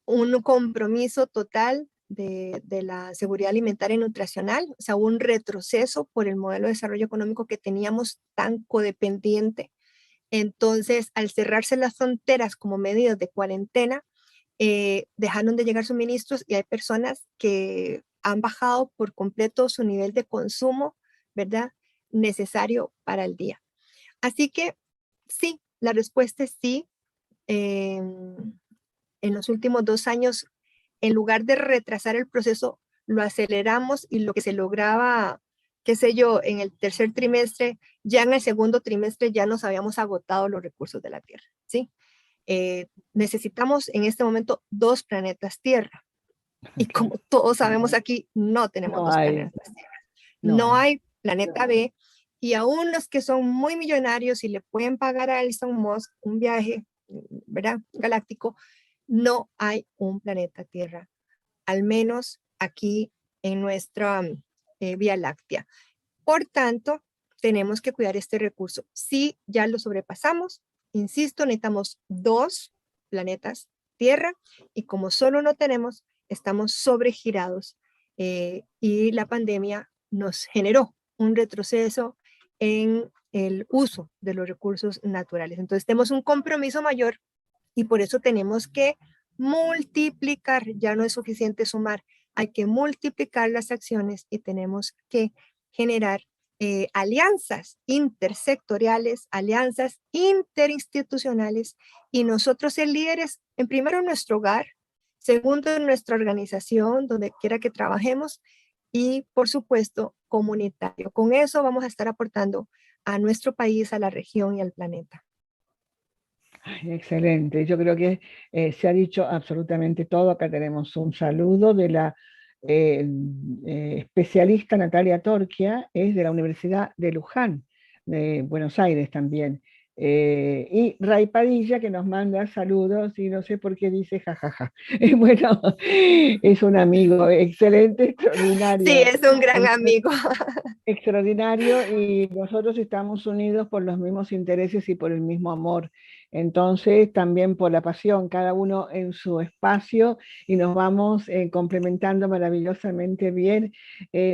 Un compromiso total de la seguridad alimentaria y nutricional, o sea, un retroceso por el modelo de desarrollo económico que teníamos tan codependiente. Entonces, al cerrarse las fronteras como medidas de cuarentena, dejaron de llegar suministros y hay personas que han bajado por completo su nivel de consumo, ¿verdad? Necesario para el día. Así que sí, la respuesta es sí. En los últimos 2 años, en lugar de retrasar el proceso, lo aceleramos y lo que se lograba, qué sé yo, en el tercer trimestre, ya en el segundo trimestre ya nos habíamos agotado los recursos de la Tierra, ¿sí? Necesitamos en este momento 2 planetas Tierra. Y como todos sabemos aquí, no tenemos No 2 hay, planetas Tierra. no No hay. hay planeta B. Y aún los que son muy millonarios y le pueden pagar a Elon Musk un viaje, ¿verdad? Galáctico, no hay un planeta Tierra, al menos aquí en nuestra Vía Láctea. Por tanto, tenemos que cuidar este recurso. Si ya lo sobrepasamos, insisto, necesitamos 2 planetas Tierra y como solo no tenemos, estamos sobregirados y la pandemia nos generó un retroceso en el uso de los recursos naturales. Entonces tenemos un compromiso mayor y por eso tenemos que multiplicar, ya no es suficiente sumar, hay que multiplicar las acciones y tenemos que generar alianzas intersectoriales, alianzas interinstitucionales y nosotros ser líderes, en primero en nuestro hogar, segundo en nuestra organización, donde quiera que trabajemos y por supuesto comunitario. Con eso vamos a estar aportando a nuestro país, a la región y al planeta. Ay, excelente, yo creo que se ha dicho absolutamente todo. Acá tenemos un saludo de la eh, especialista Natalia Torquia, es de la Universidad de Luján, de Buenos Aires también. Y Ray Padilla que nos manda saludos y no sé por qué dice jajaja. Bueno, es un amigo excelente, Sí, extraordinario. es un gran amigo. Extraordinario y nosotros estamos unidos por los mismos intereses y por el mismo amor. Entonces, también por la pasión, cada uno en su espacio y nos vamos complementando maravillosamente bien.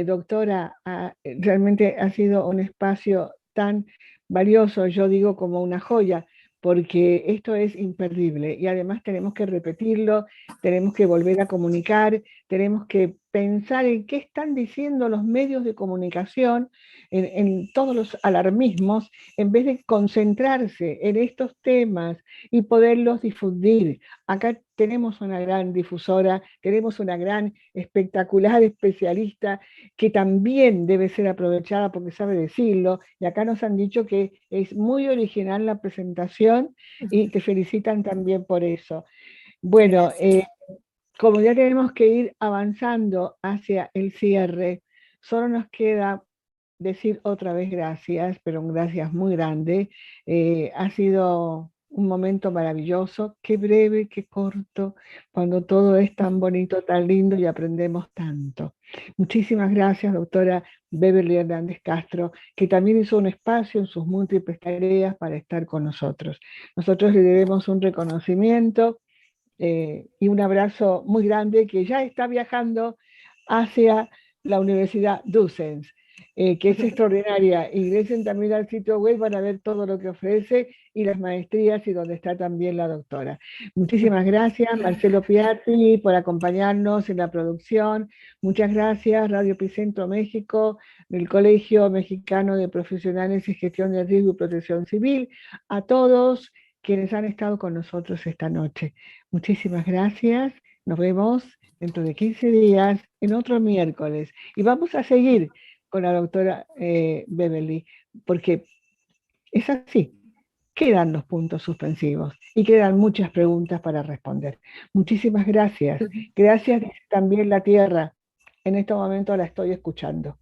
Doctora, realmente ha sido un espacio tan valioso, yo digo como una joya, porque esto es imperdible y además tenemos que repetirlo, tenemos que volver a comunicar, tenemos que pensar en qué están diciendo los medios de comunicación, en todos los alarmismos, en vez de concentrarse en estos temas y poderlos difundir. Acá tenemos una gran difusora, tenemos una gran espectacular especialista que también debe ser aprovechada porque sabe decirlo, y acá nos han dicho que es muy original la presentación y te felicitan también por eso. Bueno, como ya tenemos que ir avanzando hacia el cierre, solo nos queda decir otra vez gracias, pero un gracias muy grande. Ha sido un momento maravilloso, qué breve, qué corto, cuando todo es tan bonito, tan lindo y aprendemos tanto. Muchísimas gracias, doctora Beverly Hernández Castro, que también hizo un espacio en sus múltiples tareas para estar con nosotros. Nosotros le debemos un reconocimiento y un abrazo muy grande, que ya está viajando hacia la Universidad Dusseldorf, que es extraordinaria. Ingresen también al sitio web, van a ver todo lo que ofrece y las maestrías, y donde está también la doctora. Muchísimas gracias, Marcelo Piatti, por acompañarnos en la producción. Muchas gracias, Radio Epicentro México, del Colegio Mexicano de Profesionales en Gestión de Riesgo y Protección Civil, a todos quienes han estado con nosotros esta noche. Muchísimas gracias. Nos vemos dentro de 15 días en otro miércoles. Y vamos a seguir con la doctora Beverly, porque es así. Quedan los puntos suspensivos y quedan muchas preguntas para responder. Muchísimas gracias. Gracias, dice también la Tierra. En este momento la estoy escuchando.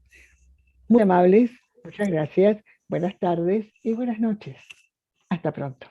Muy amables. Muchas gracias. Buenas tardes y buenas noches. Hasta pronto.